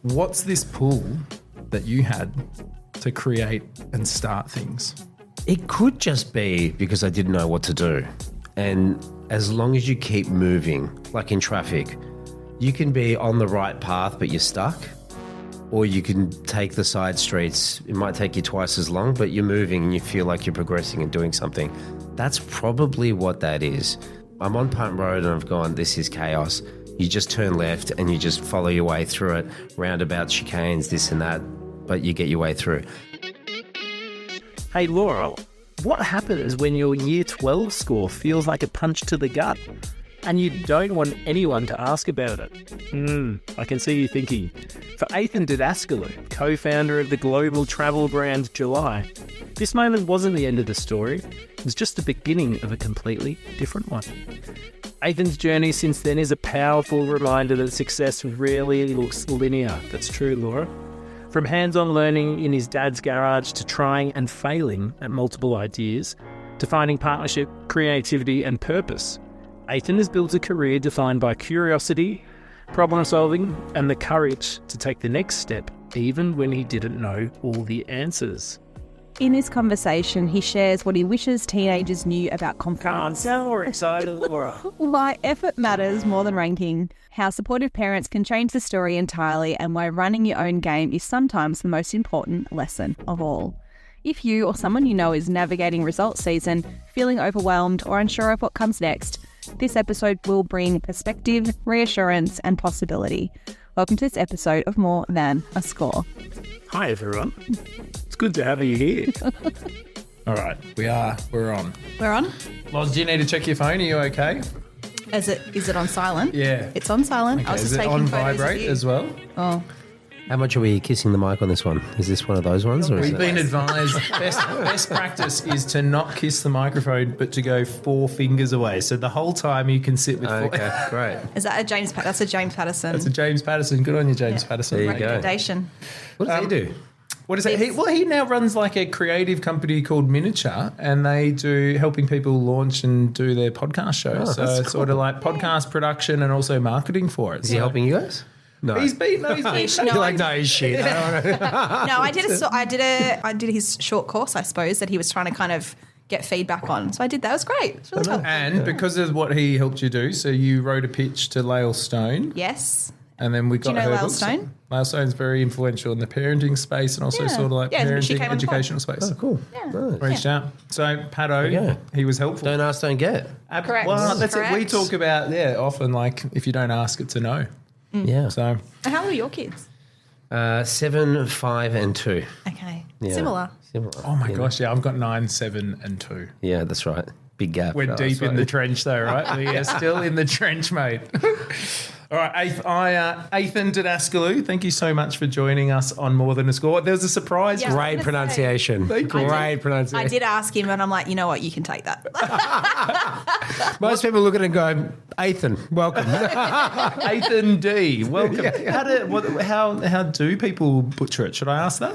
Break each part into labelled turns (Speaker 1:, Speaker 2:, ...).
Speaker 1: What's this pull that you had to create and start things?
Speaker 2: It could just be because I didn't know what to do. And as long as you keep moving, like in traffic, you can be on the right path, but you're stuck. Or you can take the side streets. It might take you twice as long, but you're moving and you feel like you're progressing and doing something. That's probably what that is. I'm on Punt Road and I've gone, this is chaos. You just turn left and you just follow your way through it, roundabouts, chicanes, this and that, but you get your way through.
Speaker 3: Hey Laura, what happens when your year 12 score feels like a punch to the gut and you don't want anyone to ask about it? I can see you thinking. For Athan Didaskalou, co-founder of the global travel brand July, this moment wasn't the end of the story. It was just the beginning of a completely different one. Athan's journey since then is a powerful reminder that success rarely looks linear. That's true, Laura. From hands-on learning in his dad's garage to trying and failing at multiple ideas, to finding partnership, creativity and purpose, Athan has built a career defined by curiosity, problem-solving and the courage to take the next step even when he didn't know all the answers.
Speaker 4: In this conversation, he shares what he wishes teenagers knew about confidence.
Speaker 3: Sound more excited, Laura.
Speaker 4: Why effort matters more than ranking, how supportive parents can change the story entirely, and why running your own game is sometimes the most important lesson of all. If you or someone you know is navigating results season, feeling overwhelmed or unsure of what comes next, this episode will bring perspective, reassurance, and possibility. Welcome to this episode of More Than a Score.
Speaker 3: Hi everyone. It's good to have you here.
Speaker 1: All right, we're on.
Speaker 4: We're on?
Speaker 1: Loz, do you need to check your phone? Are you okay?
Speaker 4: Is it on silent?
Speaker 1: Yeah.
Speaker 4: It's on silent.
Speaker 1: Okay.
Speaker 4: I was
Speaker 1: Is
Speaker 4: just
Speaker 1: it
Speaker 4: taking
Speaker 1: on
Speaker 4: photos
Speaker 1: vibrate
Speaker 4: of you.
Speaker 1: as well?
Speaker 4: Oh.
Speaker 2: How much are we kissing the mic on this one? Is this one of those ones? Or is
Speaker 1: We've
Speaker 2: it?
Speaker 1: been advised best practice is to not kiss the microphone, but to go 4 fingers away. So the whole time you can sit with 4.
Speaker 2: Okay, great.
Speaker 4: Is that that's a James Patterson
Speaker 1: That's a James Patterson. Good on you, James Patterson.
Speaker 2: There you go.
Speaker 4: recommendation.
Speaker 2: What does he do?
Speaker 1: What is it? He now runs like a creative company called Miniature, and they do helping people launch and do their podcast shows.
Speaker 2: Oh,
Speaker 1: so
Speaker 2: that's
Speaker 1: it's sort of like podcast production and also marketing for it.
Speaker 2: Is he helping you guys? No.
Speaker 1: He's been.
Speaker 4: No,
Speaker 2: You're like, no, he's shit.
Speaker 4: No, I did his short course, I suppose, that he was trying to kind of get feedback on. So I did that. It was great. It was really helpful.
Speaker 1: And because of what he helped you do, so you wrote a pitch to Lael Stone.
Speaker 4: Yes.
Speaker 1: And then we got
Speaker 4: you know
Speaker 1: her
Speaker 4: Lael
Speaker 1: books.
Speaker 4: Stone?
Speaker 1: Lael Stone's very influential in the parenting space and also
Speaker 4: Yeah.
Speaker 1: sort of like
Speaker 4: Yeah, she
Speaker 1: parenting
Speaker 4: came on the pod.
Speaker 1: educational space.
Speaker 2: Oh, cool.
Speaker 4: Yeah.
Speaker 2: Nice.
Speaker 1: Reached out. So Pato,
Speaker 2: Yeah.
Speaker 1: he was helpful.
Speaker 2: Don't ask, don't get.
Speaker 4: Correct.
Speaker 1: Well, that's it. We
Speaker 4: Correct.
Speaker 1: talk about, often like if you don't ask, it's a no.
Speaker 2: Yeah.
Speaker 1: So
Speaker 4: How old are your kids?
Speaker 2: 7, 5 and 2.
Speaker 4: Okay.
Speaker 2: Yeah.
Speaker 4: Similar.
Speaker 1: oh my gosh, yeah, I've got 9, 7 and 2.
Speaker 2: Yeah, that's right. Big gap.
Speaker 1: We're
Speaker 2: That's
Speaker 1: deep in
Speaker 2: right.
Speaker 1: the trench though, right? We are still in the trench, mate. All right, Athan Didaskalou, thank you so much for joining us on More Than a Score. There was a surprise.
Speaker 4: Yeah. I was
Speaker 2: Great
Speaker 4: gonna
Speaker 2: pronunciation.
Speaker 1: Thank you.
Speaker 2: Great pronunciation.
Speaker 4: I did ask him, and I'm like, you know what? You can take that.
Speaker 2: Most people look at it and go, Athan, welcome.
Speaker 1: Athan D, welcome. How do people butcher it? Should I ask that?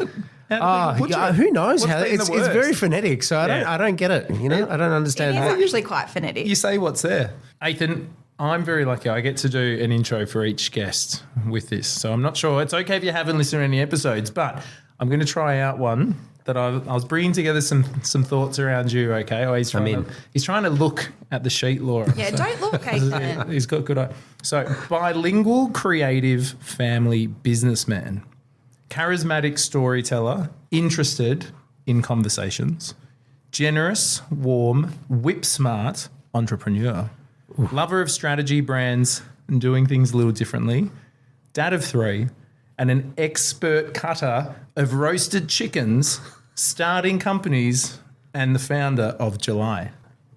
Speaker 1: How do people butcher it?
Speaker 2: Who knows
Speaker 1: What's
Speaker 2: how?
Speaker 1: been the
Speaker 2: It's
Speaker 1: worst?
Speaker 2: very phonetic, so I don't get it. You know, I don't
Speaker 4: It
Speaker 2: understand
Speaker 4: is
Speaker 2: how.
Speaker 4: actually quite phonetic.
Speaker 1: You say what's there. Athan, I'm very lucky. I get to do an intro for each guest with this. So I'm not sure. It's okay if you haven't listened to any episodes, but I'm going to try out one that I was bringing together some thoughts around you, okay? Oh, he's trying to look at the sheet, Laura.
Speaker 4: Yeah, don't look, Athan.
Speaker 1: He's got good eye. So, bilingual, creative, family businessman, charismatic storyteller, interested in conversations, generous, warm, whip smart entrepreneur, lover of strategy, brands, and doing things a little differently, dad of 3, and an expert cutter of roasted chickens, starting companies, and the founder of July.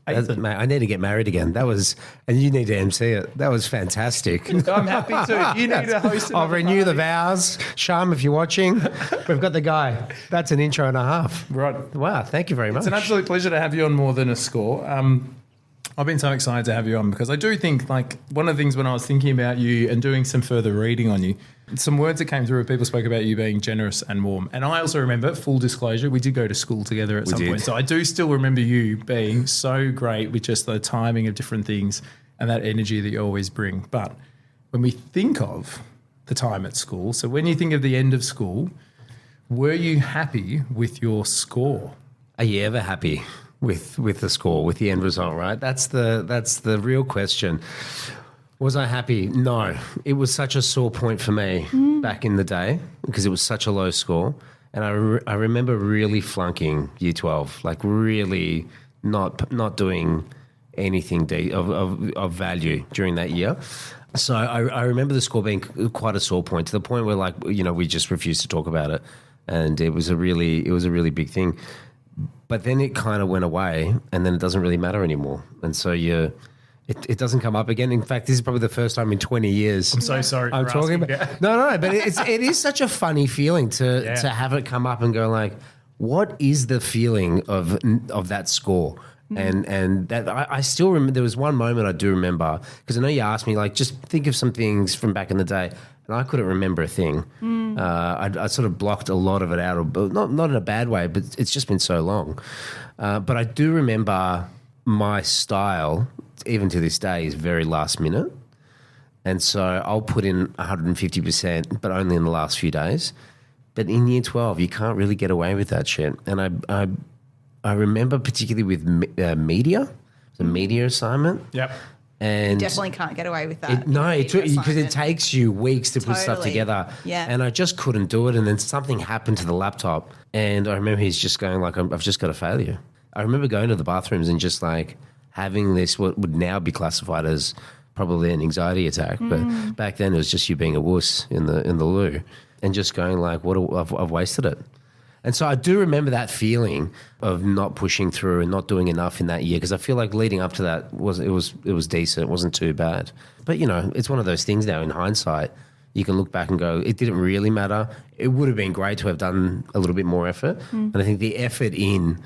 Speaker 2: Mate, I need to get married again. And you need to MC it. That was fantastic.
Speaker 1: I'm happy to. You need to host it.
Speaker 2: I'll renew the vows. Sham, if you're watching, we've got the guy. That's an intro and a half.
Speaker 1: Right.
Speaker 2: Wow, thank you very much.
Speaker 1: It's an absolute pleasure to have you on More Than a Score. I've been so excited to have you on because I do think, like, one of the things when I was thinking about you and doing some further reading on you, some words that came through where people spoke about you being generous and warm. And I also remember, full disclosure, we did go to school together at some point. So I do still remember you being so great with just the timing of different things and that energy that you always bring. But when we think of the time at school. So when you think of the end of school, were you happy with your score?
Speaker 2: Are you ever happy with the score, with the end result, right? That's the real question. Was I happy? No. It was such a sore point for me back in the day because it was such a low score. And I remember really flunking year 12, like really not doing anything of value during that year. So I remember the score being quite a sore point, to the point where, like, you know, we just refused to talk about it. And it was a really big thing. But then it kind of went away, and then it doesn't really matter anymore. And so it doesn't come up again. In fact, this is probably the first time in 20 years.
Speaker 1: I'm so sorry
Speaker 2: I'm
Speaker 1: for
Speaker 2: talking
Speaker 1: asking.
Speaker 2: about. No, but it is such a funny feeling to have it come up and go like, what is the feeling of that score? And that I still remember. There was one moment I do remember, because I know you asked me, like, just think of some things from back in the day, and I couldn't remember a thing. I sort of blocked a lot of it out, not in a bad way, but it's just been so long. But I do remember my style, even to this day, is very last minute, and so I'll put in 150%, but only in the last few days. But in year 12, you can't really get away with that shit, and I remember particularly with media, the media assignment.
Speaker 1: Yep.
Speaker 4: You
Speaker 2: And
Speaker 4: definitely can't get away with that.
Speaker 2: because it takes you weeks to put stuff
Speaker 4: Totally.
Speaker 2: together.
Speaker 4: Yeah.
Speaker 2: And I just couldn't do it. And then something happened to the laptop. And I remember he's just going like, I've just got a failure. I remember going to the bathrooms and just like having this, what would now be classified as probably an anxiety attack. But back then it was just you being a wuss in the loo and just going like, I've wasted it. And so I do remember that feeling of not pushing through and not doing enough in that year, because I feel like leading up to that it was decent. It wasn't too bad. But, you know, it's one of those things now in hindsight. You can look back and go, it didn't really matter. It would have been great to have done a little bit more effort. And I think the effort in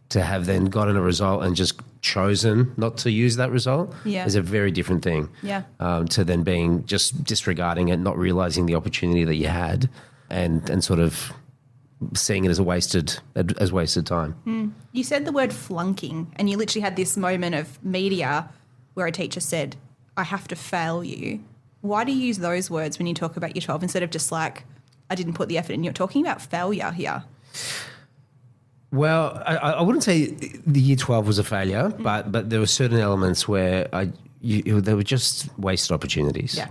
Speaker 2: to have then gotten a result and just chosen not to use that result is a very different thing.
Speaker 4: Yeah.
Speaker 2: To then being just disregarding it, not realizing the opportunity that you had and sort of seeing it as wasted time.
Speaker 4: You said the word flunking, and you literally had this moment of media where a teacher said, I have to fail you. Why do you use those words when you talk about year 12 instead of just like, I didn't put the effort in? You're talking about failure here.
Speaker 2: Well, I wouldn't say the year 12 was a failure, but there were certain elements where they were just wasted opportunities.
Speaker 4: Yeah.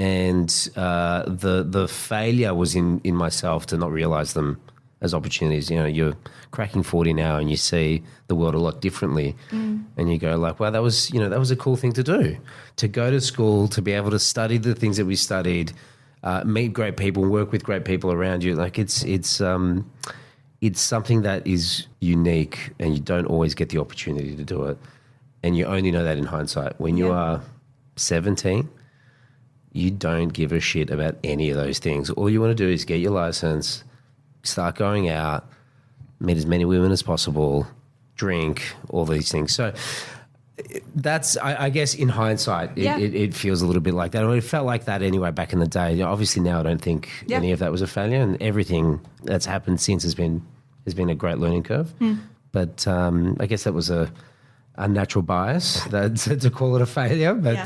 Speaker 2: And the failure was in myself to not realise them as opportunities. You know, you're cracking 40 now and you see the world a lot differently, and you go like, "Wow, that was a cool thing to do. To go to school, to be able to study the things that we studied, meet great people, work with great people around you. Like it's something that is unique, and you don't always get the opportunity to do it, and you only know that in hindsight. When you are 17." You don't give a shit about any of those things. All you want to do is get your license, start going out, meet as many women as possible, drink, all these things. So that's, I guess, in hindsight, it feels a little bit like that. Or it felt like that anyway back in the day. You know, obviously now I don't think any of that was a failure, and everything that's happened since has been a great learning curve. But I guess that was a unnatural bias to call it a failure, but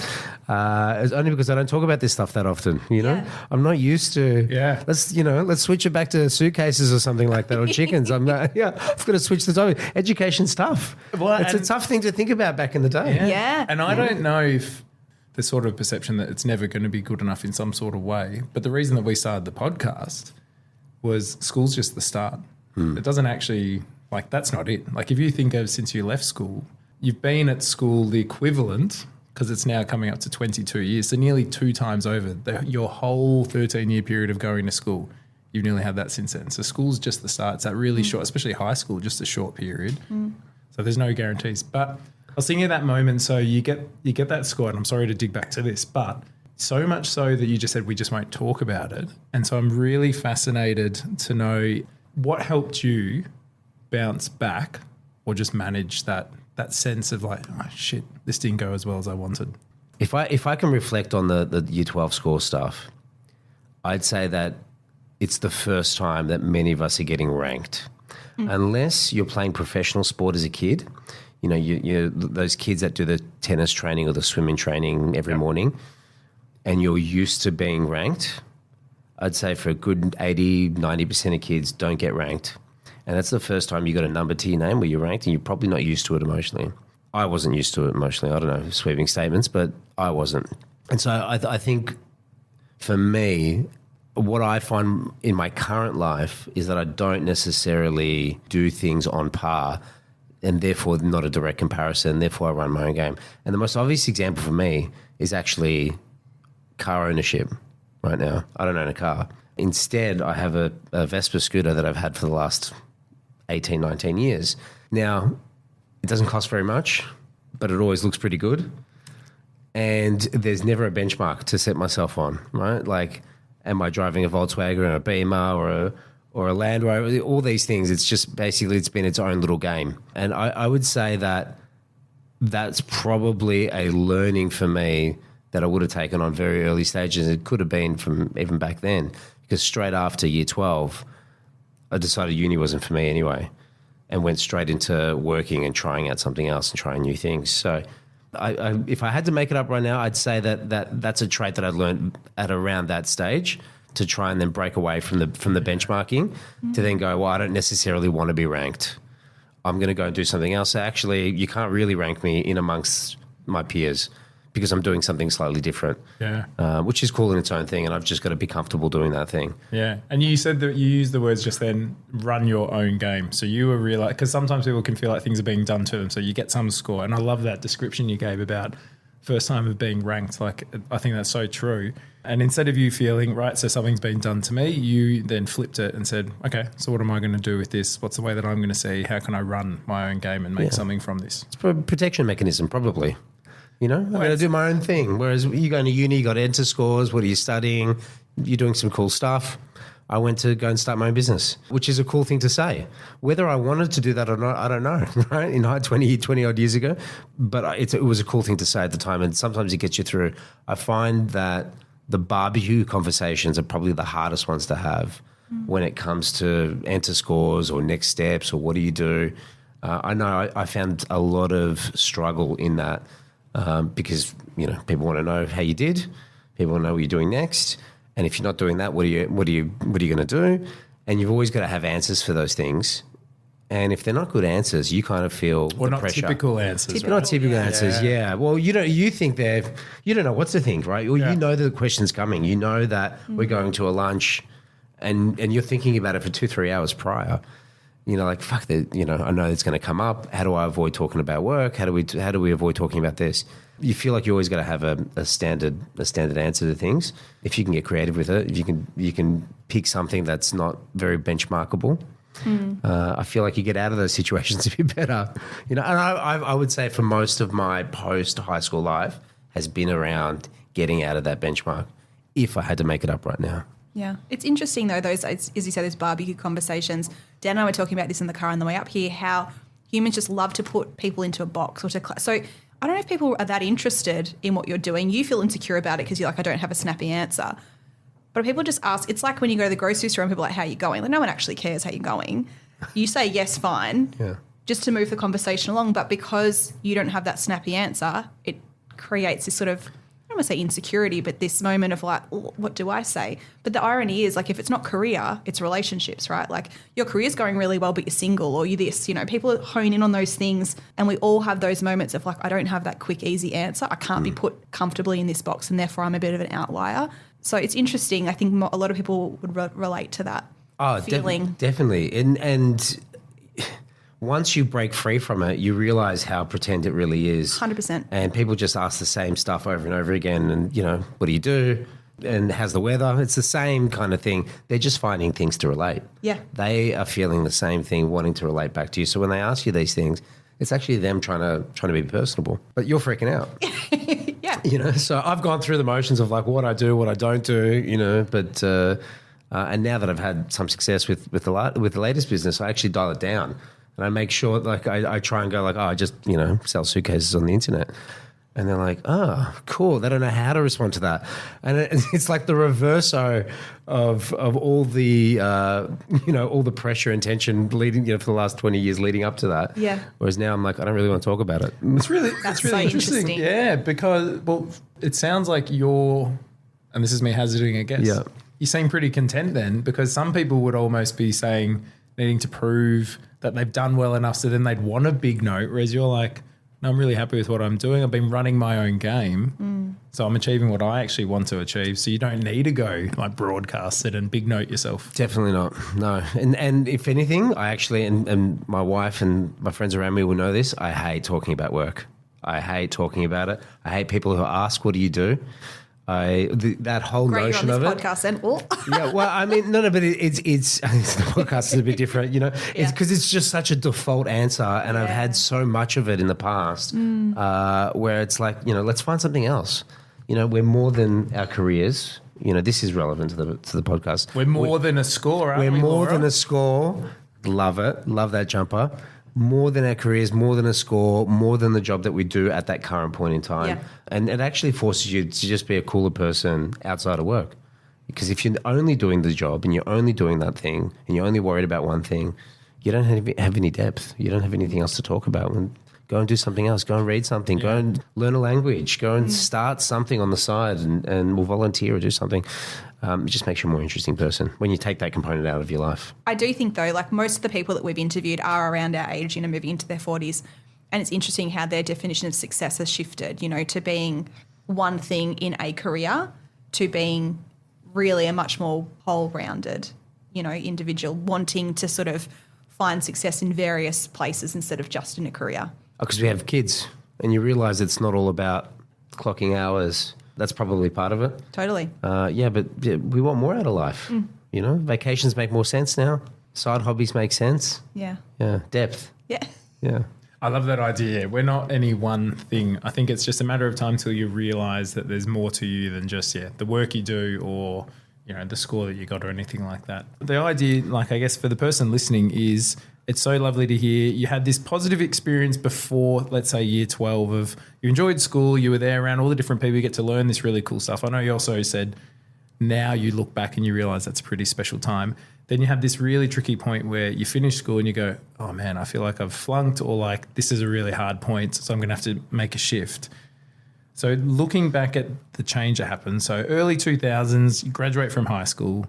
Speaker 2: it's only because I don't talk about this stuff that often. You know, I'm not used to. Yeah, let's switch it back to suitcases or something like that, or chickens. I've got to switch the topic. Education's tough. Well, it's a tough thing to think about back in the day.
Speaker 4: Yeah.
Speaker 1: And I don't know if the sort of perception that it's never going to be good enough in some sort of way, but the reason that we started the podcast was school's just the start. It doesn't actually, like, that's not it. Like, if you think of since you left school, you've been at school the equivalent, because it's now coming up to 22 years, so nearly 2 times over your whole 13-year period of going to school. You've nearly had that since then. So school's just the start. It's that really short, especially high school, just a short period. So there's no guarantees. But I was thinking of that moment. So you get that score, and I'm sorry to dig back to this, but so much so that you just said we just won't talk about it. And so I'm really fascinated to know what helped you bounce back or just manage that sense of like, oh shit, this didn't go as well as I wanted.
Speaker 2: If I can reflect on the year 12 score stuff, I'd say that it's the first time that many of us are getting ranked. Unless you're playing professional sport as a kid, you know, you're those kids that do the tennis training or the swimming training every morning, and you're used to being ranked, I'd say for a good 80, 90% of kids don't get ranked. And that's the first time you got a number to your name where you're ranked, and you're probably not used to it emotionally. I wasn't used to it emotionally. I don't know, sweeping statements, but I wasn't. And so I think for me, what I find in my current life is that I don't necessarily do things on par, and therefore not a direct comparison. Therefore, I run my own game. And the most obvious example for me is actually car ownership right now. I don't own a car. Instead, I have a Vespa scooter that I've had for the last 18, 19 years. Now, it doesn't cost very much, but it always looks pretty good. And there's never a benchmark to set myself on, right? Like, am I driving a Volkswagen or a Beamer or a Land Rover? All these things, it's just basically it's been its own little game. And I would say that that's probably a learning for me that I would have taken on very early stages. It could have been from even back then, because straight after year 12, I decided uni wasn't for me anyway, and went straight into working and trying out something else and trying new things. So if I had to make it up right now, I'd say that's a trait that I'd learned at around that stage, to try and then break away from the benchmarking, to then go, well, I don't necessarily want to be ranked. I'm going to go and do something else. So actually, you can't really rank me in amongst my peers, because I'm doing something slightly different, which is cool in its own thing, and I've just got to be comfortable doing that thing.
Speaker 1: Yeah, and you said that you used the words just then, run your own game. So you were because sometimes people can feel like things are being done to them, so you get some score. And I love that description you gave about first time of being ranked. Like, I think that's so true. And instead of you feeling, right, so something's been done to me, you then flipped it and said, okay, so what am I going to do with this? What's the way that I'm going to see? How can I run my own game and make something from this?
Speaker 2: It's a protection mechanism, probably. You know, I'm going to do my own thing. Whereas you go into uni, you got enter scores. What are you studying? You're doing some cool stuff. I went to go and start my own business, which is a cool thing to say. Whether I wanted to do that or not, I don't know, right? In 20 odd years ago. But it was a cool thing to say at the time. And sometimes it gets you through. I find that the barbecue conversations are probably the hardest ones to have when it comes to enter scores or next steps or what do you do. I know I found a lot of struggle in that. Because, you know, people want to know how you did. People want to know what you're doing next. And if you're not doing that, what are you going to do? And you've always got to have answers for those things. And if they're not good answers, you kind of feel the
Speaker 1: not
Speaker 2: pressure.
Speaker 1: Typical answers.
Speaker 2: Not typical answers. Yeah. Well, you think you don't know what to think, right? Or you know that the question's coming. You know that we're going to a lunch, and you're thinking about it for 2-3 hours prior. You know, like, fuck that, you know, I know it's going to come up. How do I avoid talking about work? How do we avoid talking about this? You feel like you always got to have a standard answer to things. If you can get creative with it, if you can pick something that's not very benchmarkable, I feel like you get out of those situations a bit better. You know, and I would say for most of my post-high school life has been around getting out of that benchmark, if I had to make it up right now.
Speaker 4: Yeah. It's interesting, though, those, as you say, those barbecue conversations. Dan and I were talking about this in the car on the way up here, how humans just love to put people into a box. So I don't know if people are that interested in what you're doing. You feel insecure about it because you're like, I don't have a snappy answer. But people just ask, it's like when you go to the grocery store and people are like, how are you going? Like, no one actually cares how you're going. You say, yes, fine, just to move the conversation along. But because you don't have that snappy answer, it creates this sort of, I don't want to say insecurity, but this moment of like, what do I say? But the irony is, like, if it's not career, it's relationships, right? Like, your career's going really well, but you're single, or you're this, you know, people hone in on those things, and we all have those moments of like, I don't have that quick, easy answer. I can't be put comfortably in this box, and therefore I'm a bit of an outlier. So it's interesting. I think a lot of people would relate to that feeling.
Speaker 2: Definitely. And once you break free from it, you realize how pretend it really is.
Speaker 4: 100%.
Speaker 2: And people just ask the same stuff over and over again. And, you know, what do you do? And how's the weather? It's the same kind of thing. They're just finding things to relate.
Speaker 4: Yeah.
Speaker 2: They are feeling the same thing, wanting to relate back to you. So when they ask you these things, it's actually them trying to be personable. But you're freaking out.
Speaker 4: Yeah.
Speaker 2: You know, so I've gone through the motions of like what I do, what I don't do, you know, but and now that I've had some success with the latest business, I actually dial it down. And I make sure, like, I try and go like, oh, I just, you know, sell suitcases on the internet. And they're like, oh, cool. They don't know how to respond to that. And it's like the reverso of all the, you know, all the pressure and tension leading, you know, for the last 20 years leading up to that.
Speaker 4: Yeah.
Speaker 2: Whereas now I'm like, I don't really want to talk about it.
Speaker 1: It's really
Speaker 4: so interesting.
Speaker 1: Yeah, because, well, it sounds like and this is me hazarding a guess.
Speaker 2: Yeah.
Speaker 1: you seem pretty content then, because some people would almost be saying needing to prove that they've done well enough so then they'd want a big note, whereas you're like, no, I'm really happy with what I'm doing. I've been running my own game, so I'm achieving what I actually want to achieve. So you don't need to go like broadcast it and big note yourself.
Speaker 2: Definitely not. No. And if anything, I actually, and my wife and my friends around me will know this, I hate talking about work. I hate talking about it. I hate people who ask, what do you do? That whole
Speaker 4: Great,
Speaker 2: notion
Speaker 4: you're on
Speaker 2: of
Speaker 4: this
Speaker 2: it.
Speaker 4: podcast then. Oh.
Speaker 2: Yeah, well, I mean, no, but it's the podcast is a bit different, you know. It's because it's just such a default answer, and I've had so much of it in the past, where it's like, you know, let's find something else. You know, we're more than our careers. You know, this is relevant to the podcast.
Speaker 1: We're more than a score, aren't we,
Speaker 2: We're more
Speaker 1: Laura?
Speaker 2: than a score. Love it. Love that jumper. More than our careers, more than a score, more than the job that we do at that current point in time.
Speaker 4: Yeah.
Speaker 2: And it actually forces you to just be a cooler person outside of work. Because if you're only doing the job and you're only doing that thing and you're only worried about one thing, you don't have any depth. You don't have anything else to talk about. And go and do something else. Go and read something. Go and learn a language. Go and start something on the side and we'll volunteer or do something. It just makes you a more interesting person when you take that component out of your life.
Speaker 4: I do think, though, like most of the people that we've interviewed are around our age, you know, moving into their 40s. And it's interesting how their definition of success has shifted, you know, to being one thing in a career to being really a much more whole-rounded, you know, individual, wanting to sort of find success in various places instead of just in a career.
Speaker 2: Because we have kids and you realise it's not all about clocking hours. That's probably part of it.
Speaker 4: Totally.
Speaker 2: But we want more out of life. You know, vacations make more sense now. Side hobbies make sense.
Speaker 4: Yeah.
Speaker 2: Yeah, depth.
Speaker 4: Yeah.
Speaker 2: Yeah.
Speaker 1: I love that idea. We're not any one thing. I think it's just a matter of time till you realise that there's more to you than just, the work you do or, you know, the score that you got or anything like that. The idea, like I guess for the person listening is it's so lovely to hear you had this positive experience before, let's say, year 12 of you enjoyed school, you were there around all the different people, you get to learn this really cool stuff. I know you also said now you look back and you realise that's a pretty special time. Then you have this really tricky point where you finish school and you go, oh man, I feel like I've flunked, or like this is a really hard point, so I'm going to have to make a shift. So looking back at the change that happened, so early 2000s, you graduate from high school,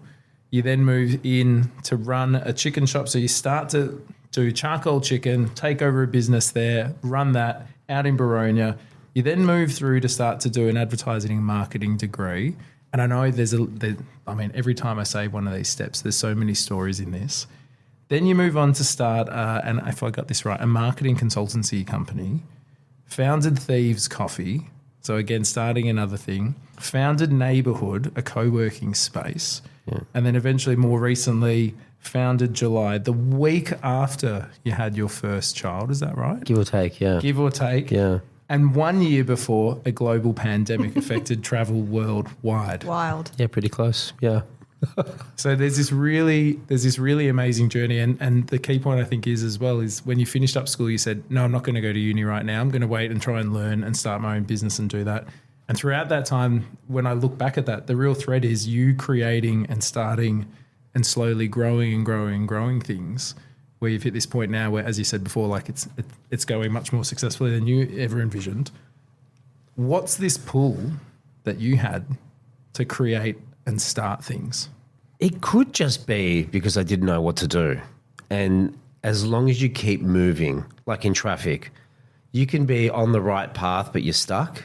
Speaker 1: you then move in to run a chicken shop. So you start to do charcoal chicken, take over a business there, run that out in Baronia. You then move through to start to do an advertising and marketing degree. And I know every time I say one of these steps, there's so many stories in this. Then you move on to start, and if I got this right, a marketing consultancy company, founded Thieves Coffee. So again, starting another thing, founded Neighbourhood, a co-working space. Yeah. And then eventually, more recently, founded July, the week after you had your first child. Is that right?
Speaker 2: Give or take, yeah.
Speaker 1: Give or take.
Speaker 2: Yeah.
Speaker 1: And 1 year before a global pandemic affected travel worldwide.
Speaker 4: Wild.
Speaker 2: Yeah, pretty close. Yeah.
Speaker 1: So there's this really amazing journey. And the key point I think is as well is when you finished up school, you said, no, I'm not going to go to uni right now. I'm going to wait and try and learn and start my own business and do that. And throughout that time, when I look back at that, the real thread is you creating and starting and slowly growing and growing and growing things where you've hit this point now where, as you said before, like it's going much more successfully than you ever envisioned. What's this pull that you had to create and start things?
Speaker 2: It could just be because I didn't know what to do. And as long as you keep moving, like in traffic, you can be on the right path, but you're stuck.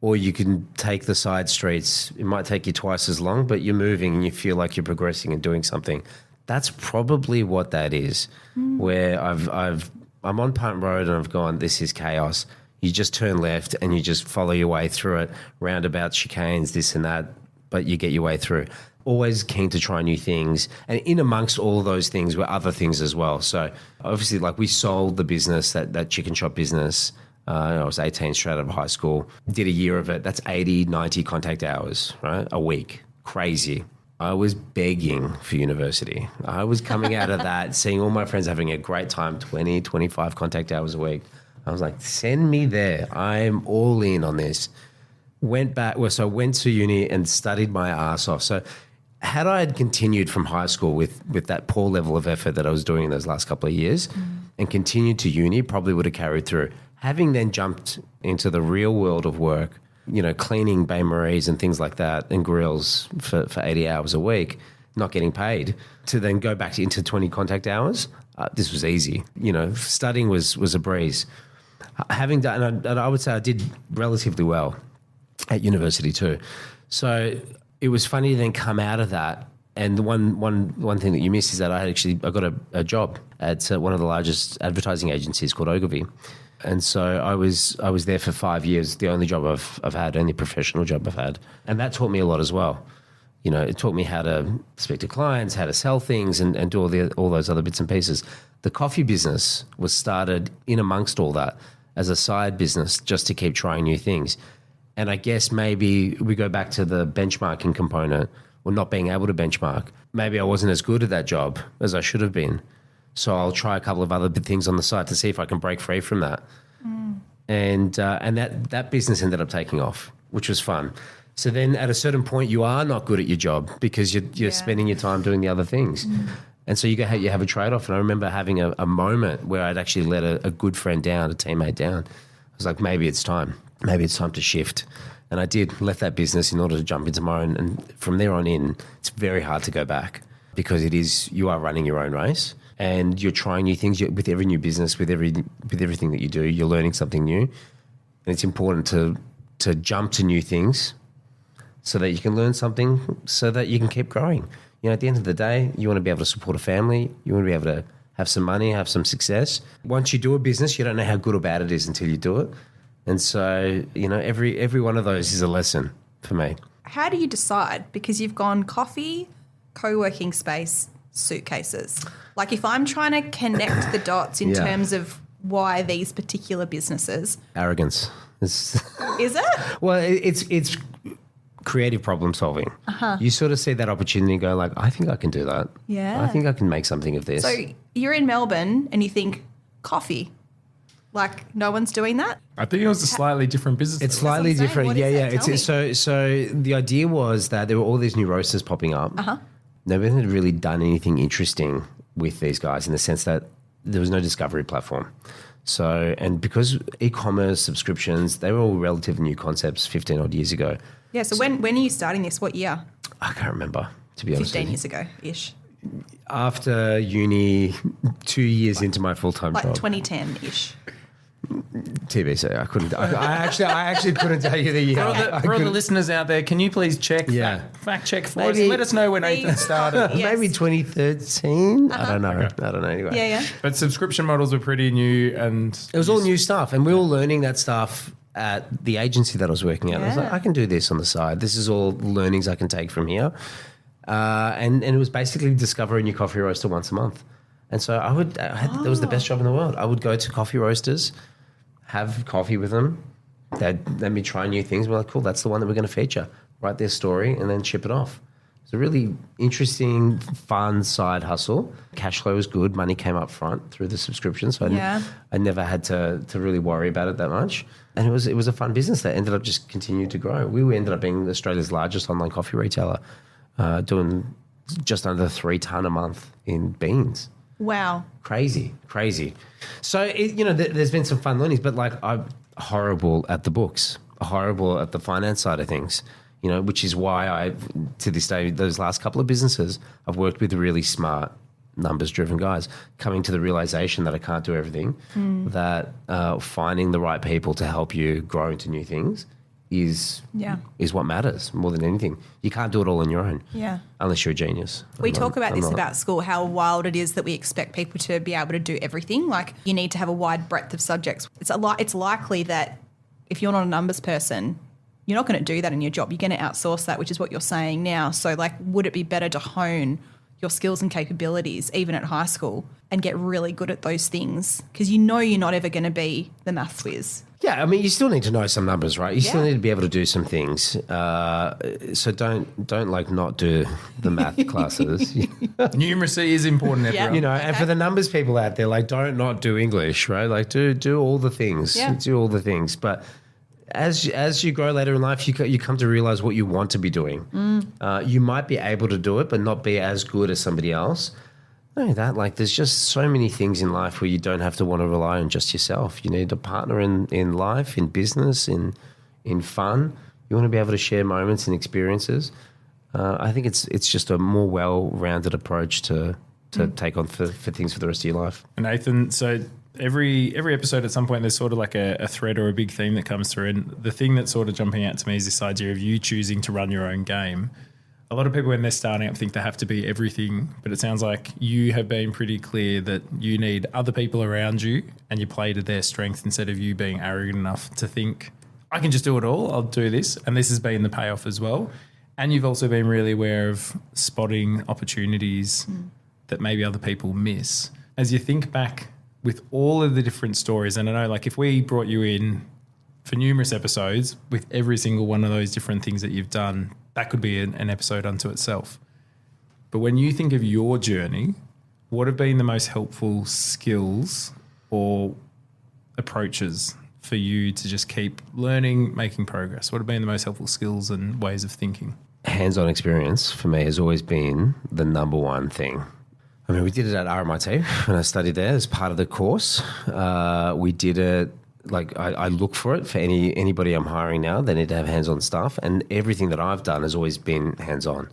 Speaker 2: Or you can take the side streets. It might take you twice as long, but you're moving and you feel like you're progressing and doing something. That's probably what that is, where I'm on Punt Road and I've gone, this is chaos. You just turn left and you just follow your way through it, roundabouts, chicanes, this and that, but you get your way through. Always keen to try new things. And in amongst all those things were other things as well. So obviously, like we sold the business, that chicken shop business. I was 18 straight out of high school, did a year of it. That's 80, 90 contact hours, right? A week. Crazy. I was begging for university. I was coming out of that, seeing all my friends having a great time, 20, 25 contact hours a week. I was like, send me there. I'm all in on this. Went to uni and studied my ass off. So had I had continued from high school with that poor level of effort that I was doing in those last couple of years and continued to uni, probably would have carried through. Having then jumped into the real world of work cleaning Bain Marie's and things like that and grills for 80 hours a week, not getting paid, to then go back into 20 contact hours. This was easy. Studying was a breeze. Having done, and I would say I did relatively well at university too. So it was funny to then come out of that. And the one thing that you missed is that I got a job at one of the largest advertising agencies called Ogilvy. And so I was there for 5 years, the only job I've had, only professional job I've had. And that taught me a lot as well. It taught me how to speak to clients, how to sell things and do all those other bits and pieces. The coffee business was started in amongst all that as a side business just to keep trying new things. And I guess maybe we go back to the benchmarking component or not being able to benchmark. Maybe I wasn't as good at that job as I should have been. So I'll try a couple of other things on the side to see if I can break free from that. And that business ended up taking off, which was fun. So then at a certain point, you are not good at your job because you're spending your time doing the other things. And so you have a trade-off. And I remember having a moment where I'd actually let a good friend down, a teammate down. I was like, maybe it's time. Maybe it's time to shift. And I did, left that business in order to jump into my own. And from there on in, it's very hard to go back because you are running your own race and you're trying new things. With every new business, with everything that you do, you're learning something new. And it's important to jump to new things so that you can learn something so that you can keep growing. At the end of the day, you want to be able to support a family. You want to be able to have some money, have some success. Once you do a business, you don't know how good or bad it is until you do it. And so, every one of those is a lesson for me.
Speaker 4: How do you decide? Because you've gone coffee, co-working space, suitcases. Like if I'm trying to connect the dots in terms of why these particular businesses.
Speaker 2: Arrogance.
Speaker 4: Is it?
Speaker 2: Well, it's creative problem solving. You sort of see that opportunity and go like, I think I can do that.
Speaker 4: Yeah.
Speaker 2: I think I can make something of this.
Speaker 4: So you're in Melbourne and you think coffee. Like no one's doing that?
Speaker 1: I think it was a slightly different business.
Speaker 2: It's slightly different.
Speaker 4: What is that? Tell me.
Speaker 2: So the idea was that there were all these new roasters popping up. Nobody had really done anything interesting with these guys in the sense that there was no discovery platform. So, and because e-commerce subscriptions, they were all relatively new concepts 15 odd years ago.
Speaker 4: Yeah. So when are you starting this? What year?
Speaker 2: I can't remember, to be honest.
Speaker 4: 15 years ago-ish.
Speaker 2: After uni, 2 years into my full-time
Speaker 4: Like
Speaker 2: job.
Speaker 4: 2010-ish.
Speaker 2: TBC. I couldn't. I actually couldn't tell you the year.
Speaker 1: For all the listeners out there, can you please check?
Speaker 2: Yeah.
Speaker 1: Fact check for
Speaker 2: Maybe-
Speaker 1: us. Let us know when Athan started.
Speaker 4: Yes.
Speaker 2: Maybe 2013. I don't know. I don't know. Anyway,
Speaker 4: Yeah.
Speaker 1: But subscription models were pretty new, and
Speaker 2: it was all new stuff, and we were learning that stuff at the agency that I was working at. I was like,
Speaker 4: Yeah.
Speaker 2: I can do this on the side. This is all learnings I can take from here. And it was basically discover a new coffee roaster once a month. And so that was the best job in the world. I would go to coffee roasters, have coffee with them. They'd let me try new things. We're like, cool, that's the one that we're going to feature. Write their story and then ship it off. It's a really interesting, fun side hustle. Cash flow was good. Money came up front through the subscription. So I never had to really worry about it that much. And it was a fun business that ended up just continued to grow. We ended up being Australia's largest online coffee retailer, doing just under 3 ton a month in beans.
Speaker 4: Wow.
Speaker 2: Crazy. So, there's been some fun learnings, but like I'm horrible at the books, horrible at the finance side of things, which is why to this day, those last couple of businesses, I've worked with really smart, numbers-driven guys coming to the realization that I can't do everything, that finding the right people to help you grow into new things is what matters more than anything. You can't do it all on your own.
Speaker 4: Yeah.
Speaker 2: Unless you're a genius.
Speaker 4: We talk about this about school, how wild it is that we expect people to be able to do everything. Like you need to have a wide breadth of subjects. It's likely that if you're not a numbers person, you're not going to do that in your job. You're going to outsource that, which is what you're saying now. So like, would it be better to hone your skills and capabilities even at high school and get really good at those things? Because you're not ever going to be the maths whiz.
Speaker 2: Yeah, I mean, you still need to know some numbers, right? You still need to be able to do some things. So don't like not do the math classes.
Speaker 1: numeracy is important, everyone.
Speaker 2: And for the numbers people out there, like don't not do English, right? Like do all the things.
Speaker 4: Yeah.
Speaker 2: Do all the things. But as you grow later in life, you come to realize what you want to be doing. You might be able to do it, but not be as good as somebody else. There's just so many things in life where you don't have to want to rely on just yourself. You need a partner in life, in business, in in fun. You want to be able to share moments and experiences. I think it's just a more well-rounded approach to take on for things for the rest of your life.
Speaker 1: And Athan, so every episode at some point there's sort of like a thread or a big theme that comes through, and the thing that's sort of jumping out to me is this idea of you choosing to run your own game. A lot of people when they're starting up think they have to be everything, but it sounds like you have been pretty clear that you need other people around you and you play to their strength instead of you being arrogant enough to think, I can just do it all, I'll do this. And this has been the payoff as well. And you've also been really aware of spotting opportunities that maybe other people miss. As you think back with all of the different stories, and I know like if we brought you in for numerous episodes with every single one of those different things that you've done, that could be an episode unto itself. But when you think of your journey, what have been the most helpful skills or approaches for you to just keep learning, making progress? What have been the most helpful skills and ways of thinking?
Speaker 2: Hands-on experience for me has always been the number one thing. I mean, we did it at RMIT when I studied there as part of the course. We did it, like I look for it for anybody I'm hiring now. They need to have hands-on stuff, and everything that I've done has always been hands-on.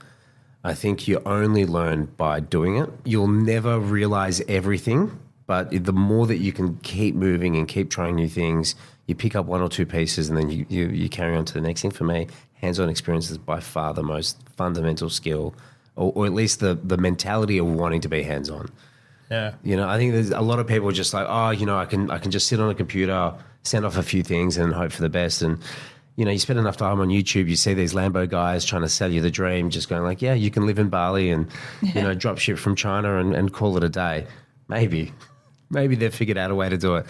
Speaker 2: I think you only learn by doing it. You'll never realize everything, but the more that you can keep moving and keep trying new things, you pick up one or two pieces and then you carry on to the next thing. For me, hands-on experience is by far the most fundamental skill, or at least the mentality of wanting to be hands-on.
Speaker 1: Yeah.
Speaker 2: I think there's a lot of people just like, I can just sit on a computer, send off a few things and hope for the best. And, you spend enough time on YouTube, you see these Lambo guys trying to sell you the dream, just going like, yeah, you can live in Bali and, drop ship from China and call it a day. Maybe they've figured out a way to do it.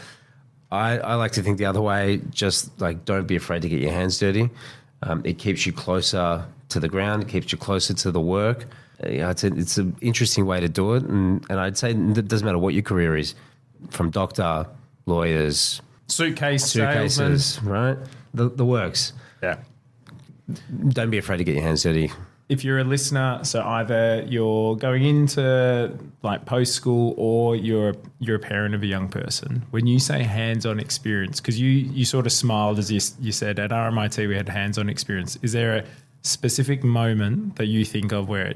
Speaker 2: I like to think the other way, just like don't be afraid to get your hands dirty. It keeps you closer to the ground, it keeps you closer to the work. It's an interesting way to do it. And I'd say it doesn't matter what your career is, from doctor, lawyers,
Speaker 1: suitcases,
Speaker 2: salesman. Right? The works.
Speaker 1: Yeah.
Speaker 2: Don't be afraid to get your hands dirty.
Speaker 1: If you're a listener, so either you're going into like post school or you're a parent of a young person, when you say hands-on experience, because you sort of smiled as you said at RMIT we had hands-on experience. Is there a specific moment that you think of where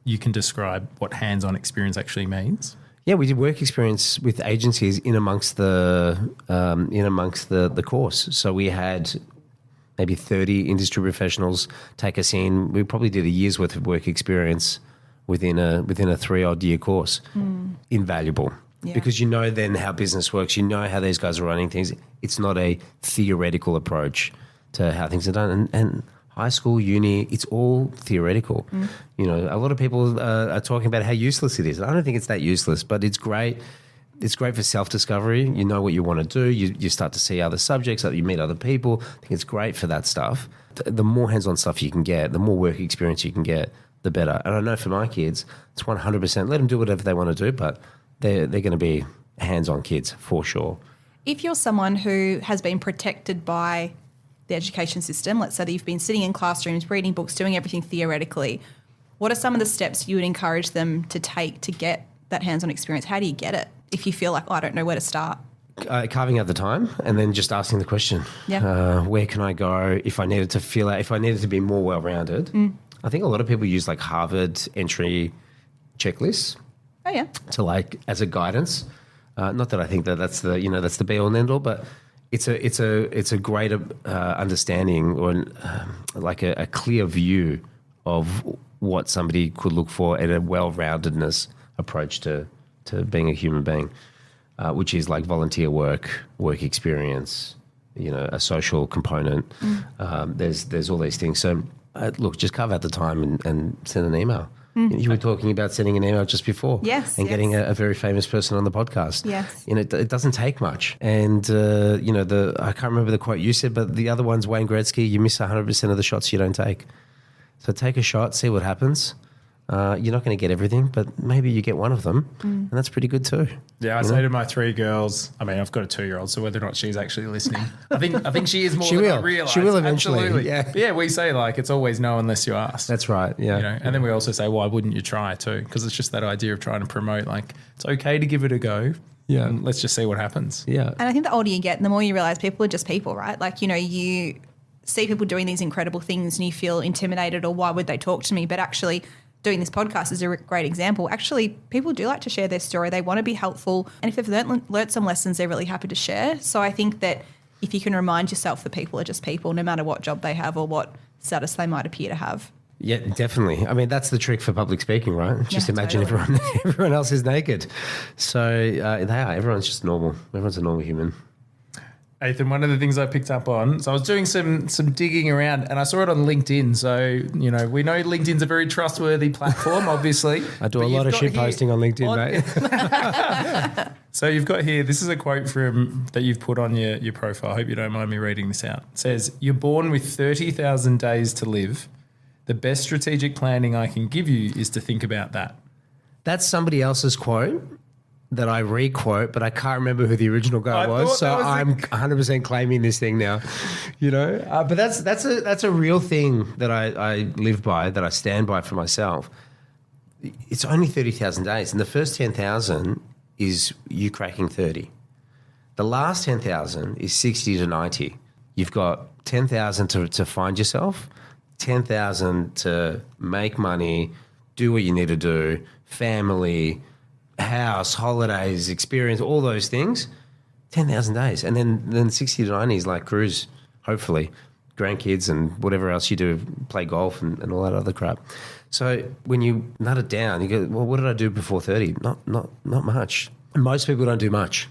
Speaker 1: you can describe what hands-on experience actually means?
Speaker 2: Yeah, we did work experience with agencies in amongst the course. So we had maybe 30 industry professionals take us in. We probably did a year's worth of work experience within a 3-odd year course. Invaluable. Yeah. Because then how business works, how these guys are running things. It's not a theoretical approach to how things are done. And high school, uni, it's all theoretical. A lot of people are talking about how useless it is. I don't think it's that useless, but it's great. It's great for self-discovery. You know what you want to do. You start to see other subjects, you meet other people. I think it's great for that stuff. The more hands-on stuff you can get, the more work experience you can get, the better. And I know for my kids, it's 100%. Let them do whatever they want to do, but they're going to be hands-on kids for sure.
Speaker 4: If you're someone who has been protected by the education system, let's say that you've been sitting in classrooms, reading books, doing everything theoretically, what are some of the steps you would encourage them to take to get that hands-on experience? How do you get it if you feel like, I don't know where to start?
Speaker 2: Carving out the time and then just asking the question, where can I go if I needed to be more well-rounded? I think a lot of people use like Harvard entry checklists.
Speaker 4: Oh, yeah.
Speaker 2: To as a guidance. Not that I think that's the be-all and end-all, but it's a great understanding or a clear view of what somebody could look for and a well-roundedness approach to being a human being, which is like volunteer work experience, a social component. There's all these things. So look, just carve out the time and send an email. You were talking about sending an email just before.
Speaker 4: Yes.
Speaker 2: And getting a very famous person on the podcast.
Speaker 4: Yes.
Speaker 2: It doesn't take much. And, I can't remember the quote you said, but the other one's Wayne Gretzky, you miss 100% of the shots you don't take. So take a shot, see what happens. You're not going to get everything, but maybe you get one of them, and that's pretty good too.
Speaker 1: Yeah, I say to my 3 girls, I mean, I've got a 2-year-old, so whether or not she's actually listening, I think she is more than I realise.
Speaker 2: She will eventually.
Speaker 1: Absolutely.
Speaker 2: Yeah.
Speaker 1: Yeah, we say it's always no unless you ask.
Speaker 2: That's right, yeah.
Speaker 1: And then we also say, why wouldn't you try too? Because it's just that idea of trying to promote, it's okay to give it a go. Yeah. And let's just see what happens.
Speaker 2: Yeah.
Speaker 4: And I think the older you get, the more you realise people are just people, right? see people doing these incredible things and you feel intimidated or why would they talk to me? But actually doing this podcast is a great example. Actually, people do like to share their story. They want to be helpful. And if they've learnt some lessons, they're really happy to share. So I think that if you can remind yourself that people are just people, no matter what job they have or what status they might appear to have.
Speaker 2: Yeah, definitely. I mean, that's the trick for public speaking, right? Just imagine
Speaker 4: totally.
Speaker 2: everyone else is naked. So they are. Everyone's just normal. Everyone's a normal human.
Speaker 1: Athan, one of the things I picked up on, so I was doing some digging around and I saw it on LinkedIn. So, we know LinkedIn's a very trustworthy platform, obviously.
Speaker 2: I do a lot of shit posting on LinkedIn, mate.
Speaker 1: So you've got here, this is a quote that you've put on your profile. I hope you don't mind me reading this out. It says, "You're born with 30,000 days to live. The best strategic planning I can give you is to think about that."
Speaker 2: That's somebody else's quote that I re-quote, but I can't remember who the original guy was. So I'm 100% claiming this thing now, But that's a real thing that I live by, that I stand by for myself. It's only 30,000 days, and the first 10,000 is you cracking 30. The last 10,000 is 60 to 90. You've got 10,000 to find yourself, 10,000 to make money, do what you need to do, family, house, holidays, experience, all those things. 10,000 days. And then 60 to 90 is like cruise, hopefully, grandkids and whatever else you do, play golf and all that other crap. So when you nut it down, you go, well, what did I do before 30? Not much. And most people don't do much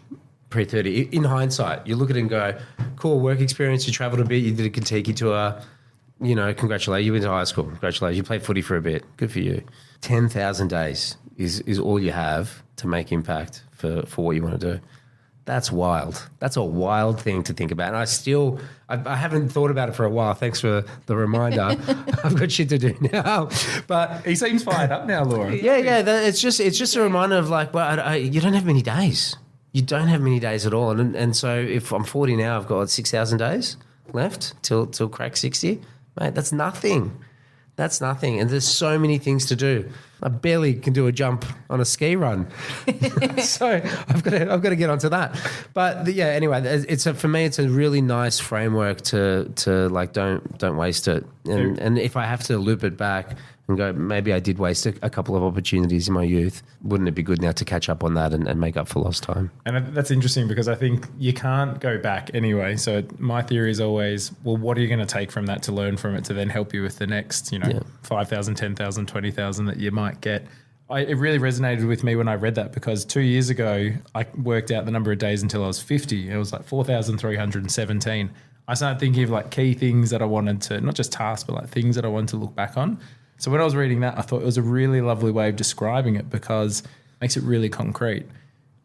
Speaker 2: pre-30. In hindsight, you look at it and go, cool, work experience, you travelled a bit, you did a Kentucky tour, congratulations, you went to high school, congratulations, you played footy for a bit, good for you. 10,000 days is all you have to make impact for what you want to do. That's wild. That's a wild thing to think about. And I haven't thought about it for a while. Thanks for the reminder. I've got shit to do now. But
Speaker 1: he seems fired up now, Laura.
Speaker 2: Yeah. It's just a reminder of like, well, you don't have many days. You don't have many days at all. And so if I'm 40 now, I've got 6,000 days left till crack 60. Mate, that's nothing. That's nothing. And there's so many things to do. I barely can do a jump on a ski run. So I've got to get onto that. But anyway, for me, it's a really nice framework to like, don't waste it. And if I have to loop it back and go, maybe I did waste a couple of opportunities in my youth, wouldn't it be good now to catch up on that and make up for lost time? And
Speaker 1: that's interesting because I think you can't go back anyway. So my theory is always, well, what are you going to take from that to learn from it to then help you with the next, 5,000, 10,000, 20,000 that you might get? It really resonated with me when I read that because 2 years ago, I worked out the number of days until I was 50. It was like 4,317. I started thinking of like key things that I wanted to, not just tasks, but like things that I wanted to look back on. So when I was reading that, I thought it was a really lovely way of describing it because it makes it really concrete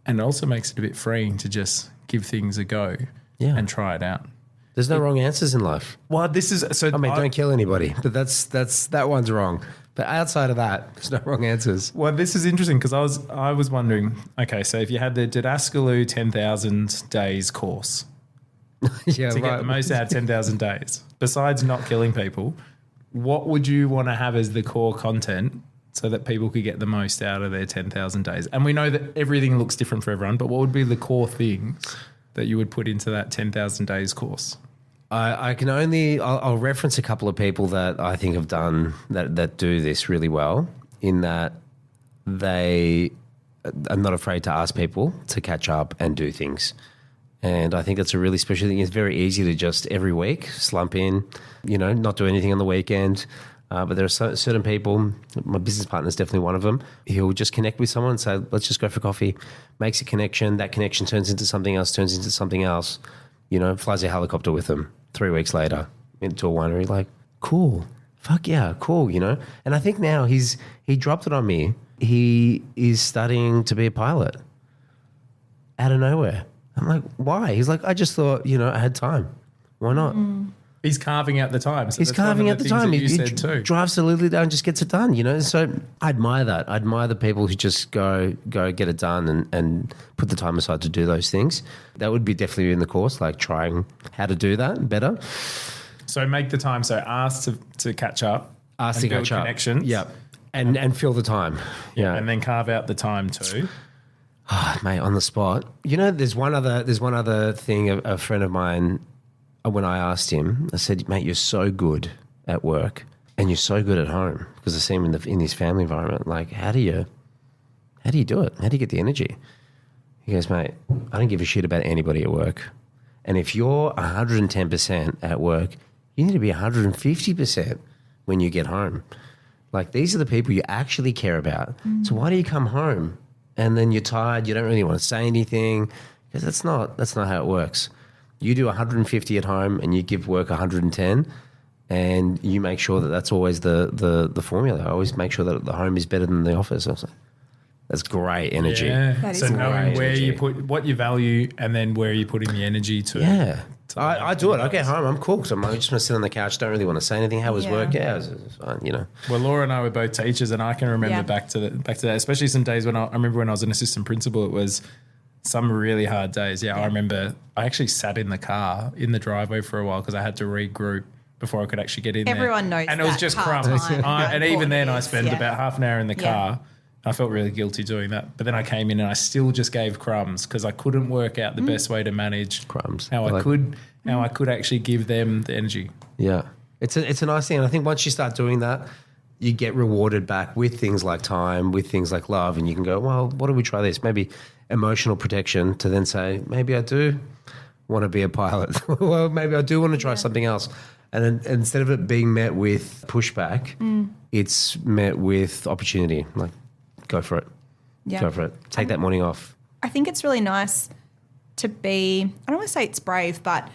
Speaker 1: and it also makes it a bit freeing to just give things a go and try it out.
Speaker 2: There's no wrong answers in life.
Speaker 1: Well, this is... so
Speaker 2: don't kill anybody, but that one's wrong. But outside of that, there's no wrong answers.
Speaker 1: Well, this is interesting because I was wondering, okay, so if you had the Didaskalou 10,000 days course get the most out of 10,000 days, besides not killing people, what would you want to have as the core content so that people could get the most out of their 10,000 days? And we know that everything looks different for everyone, but what would be the core things that you would put into that 10,000 days course?
Speaker 2: I'll reference a couple of people that I think have done that do this really well in that they are not afraid to ask people to catch up and do things. And I think that's a really special thing. It's very easy to just every week slump in, not do anything on the weekend. But there are certain people, my business partner is definitely one of them, he'll just connect with someone and say, let's just go for coffee, makes a connection. That connection turns into something else, flies a helicopter with them 3 weeks later into a winery. Like, cool. Fuck yeah, cool, And I think now he dropped it on me. He is studying to be a pilot out of nowhere. I'm like, why? He's like, I just thought, I had time. Why not?
Speaker 1: He's carving out the time. So
Speaker 2: he's carving out the time.
Speaker 1: He
Speaker 2: drives to Lily down and just gets it done, So I admire that. I admire the people who just go get it done and put the time aside to do those things. That would be definitely in the course, like trying how to do that better.
Speaker 1: So make the time. So ask to catch up.
Speaker 2: Ask to catch up.
Speaker 1: Connections.
Speaker 2: Yeah. And fill the time. Yeah.
Speaker 1: And then carve out the time too.
Speaker 2: Oh, mate, on the spot. There's one other thing a friend of mine when I asked him, I said, mate, you're so good at work and you're so good at home, because I see him in this family environment. Like, how do you do it? How do you get the energy? He goes, mate, I don't give a shit about anybody at work. And if you're 110% at work, you need to be 150% when you get home. Like, these are the people you actually care about. So why do you come home and then you're tired, you don't really want to say anything? Because that's not how it works. You do 150 at home and you give work 110, and you make sure that that's always the formula. I always make sure that the home is better than the office. I was like, that's great energy.
Speaker 1: Yeah.
Speaker 4: That is
Speaker 1: So knowing
Speaker 2: great
Speaker 1: where
Speaker 2: energy.
Speaker 1: you put what you value and then where you're putting the energy to.
Speaker 2: Yeah. I do it. I get home, I'm cooked. I just want to sit on the couch, don't really want to say anything. How was work? Yeah, it was fine, you know.
Speaker 1: Well, Laura and I were both teachers, and I can remember back to that, especially some days when I remember when I was an assistant principal, it was some really hard days. Yeah, I remember I actually sat in the car in the driveway for a while because I had to regroup before I could actually get in
Speaker 4: Everyone
Speaker 1: there.
Speaker 4: knows
Speaker 1: And it was
Speaker 4: that
Speaker 1: just
Speaker 4: car
Speaker 1: crumbs.
Speaker 4: time, how
Speaker 1: And even
Speaker 4: important
Speaker 1: then
Speaker 4: it
Speaker 1: I
Speaker 4: is.
Speaker 1: spent about half an hour in the car. I felt really guilty doing that. But then I came in and I still just gave crumbs because I couldn't work out the best way to manage
Speaker 2: Crumbs.
Speaker 1: how I could actually give them the energy.
Speaker 2: Yeah. It's a nice thing. And I think once you start doing that, you get rewarded back with things like time, with things like love, and you can go, well, why don't we try this? Maybe emotional protection to then say, maybe I do want to be a pilot. Well, maybe I do want to try something else. And then instead of it being met with pushback, it's met with opportunity. Like, go for it.
Speaker 4: Yeah.
Speaker 2: Go for it. Take that morning off.
Speaker 4: I think it's really nice to be, I don't want to say it's brave, but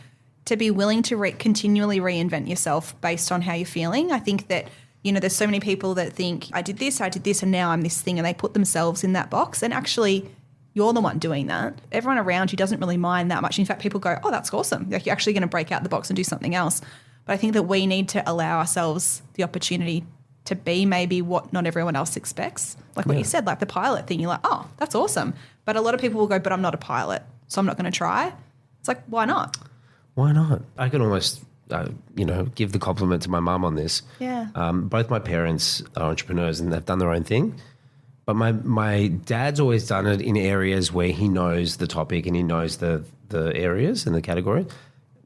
Speaker 4: to be willing to continually reinvent yourself based on how you're feeling. I think that, you know, there's so many people that think, I did this, and now I'm this thing, and they put themselves in that box. And actually, you're the one doing that. Everyone around you doesn't really mind that much. In fact, people go, oh, that's awesome. Like, you're actually going to break out the box and do something else. But I think that we need to allow ourselves the opportunity to be maybe what not everyone else expects. Like what you said, like the pilot thing, you're like, oh, that's awesome. But a lot of people will go, but I'm not a pilot, so I'm not going to try. It's like, why not?
Speaker 2: Why not? I can almost, give the compliment to my mum on this.
Speaker 4: Yeah.
Speaker 2: Both my parents are entrepreneurs and they've done their own thing. But my dad's always done it in areas where he knows the topic and he knows the areas and the category.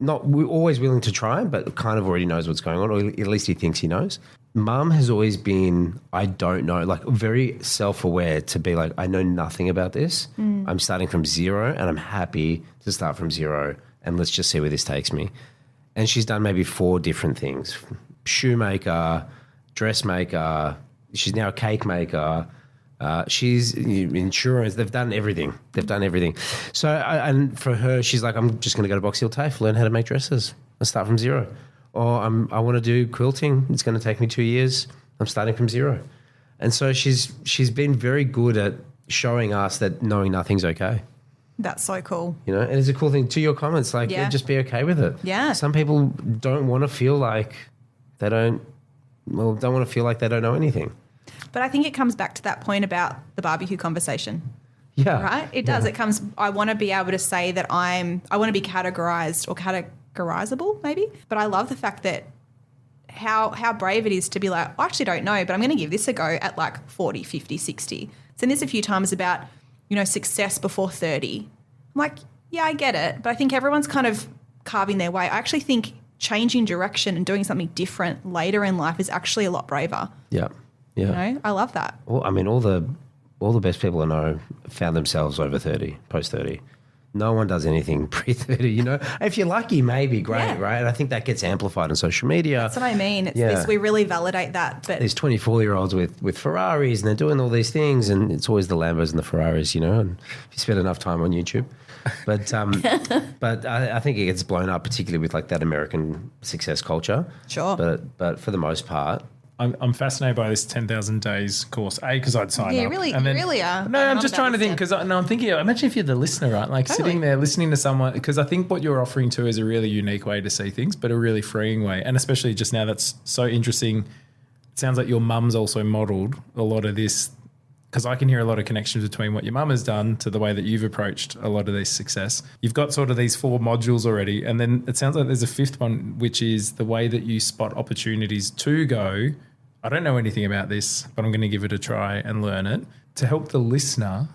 Speaker 2: We're always willing to try, but kind of already knows what's going on, or at least he thinks he knows. Mum has always been, I don't know, like very self-aware to be like, I know nothing about this. I'm starting from zero and I'm happy to start from zero and let's just see where this takes me. And she's done maybe 4 different things: shoemaker, dressmaker, she's now a cake maker, she's insurance. They've done everything. So, and for her, she's like, I'm just going to go to Box Hill TAFE, learn how to make dresses and start from zero. Or I want to do quilting. It's going to take me 2 years. I'm starting from zero. And so she's been very good at showing us that knowing nothing's okay.
Speaker 4: That's so cool.
Speaker 2: You know, and it's a cool thing. To your comments, like, just be okay with it.
Speaker 4: Yeah.
Speaker 2: Some people don't want to feel like they don't want to feel like they don't know anything.
Speaker 4: But I think it comes back to that point about the barbecue conversation.
Speaker 2: Yeah.
Speaker 4: Right? It does. It comes, I want to be able to say that I want to be categorized or categorizable maybe. But I love the fact that how brave it is to be like, I actually don't know, but I'm going to give this a go at like 40, 50, 60. So this a few times about, you know, success before 30. I'm like, yeah, I get it. But I think everyone's kind of carving their way. I actually think changing direction and doing something different later in life is actually a lot braver.
Speaker 2: Yeah. Yeah.
Speaker 4: You know, I love that.
Speaker 2: Well, I mean, all the best people I know found themselves over 30, post 30. No one does anything pre-30, you know. If you're lucky, maybe, great, right? And I think that gets amplified on social media.
Speaker 4: That's what I mean. It's this, we really validate that. But
Speaker 2: these 24-year-olds with Ferraris and they're doing all these things, and it's always the Lambos and the Ferraris, you know, and if you spend enough time on YouTube. But but I think it gets blown up, particularly with like that American success culture.
Speaker 4: Sure.
Speaker 2: But for the most part,
Speaker 1: I'm fascinated by this 10,000 days course. Because I'd sign up.
Speaker 4: Yeah, really, you really are.
Speaker 1: No, I'm just trying to think because I'm thinking. Imagine if you're the listener, right? Like sitting there listening to someone. Because I think what you're offering to is a really unique way to see things, but a really freeing way. And especially just now, that's so interesting. It sounds like your mum's also modelled a lot of this. Because I can hear a lot of connections between what your mum has done to the way that you've approached a lot of this success. You've got sort of these 4 modules already. And then it sounds like there's a 5th one, which is the way that you spot opportunities to go, I don't know anything about this, but I'm going to give it a try and learn it, to help the listener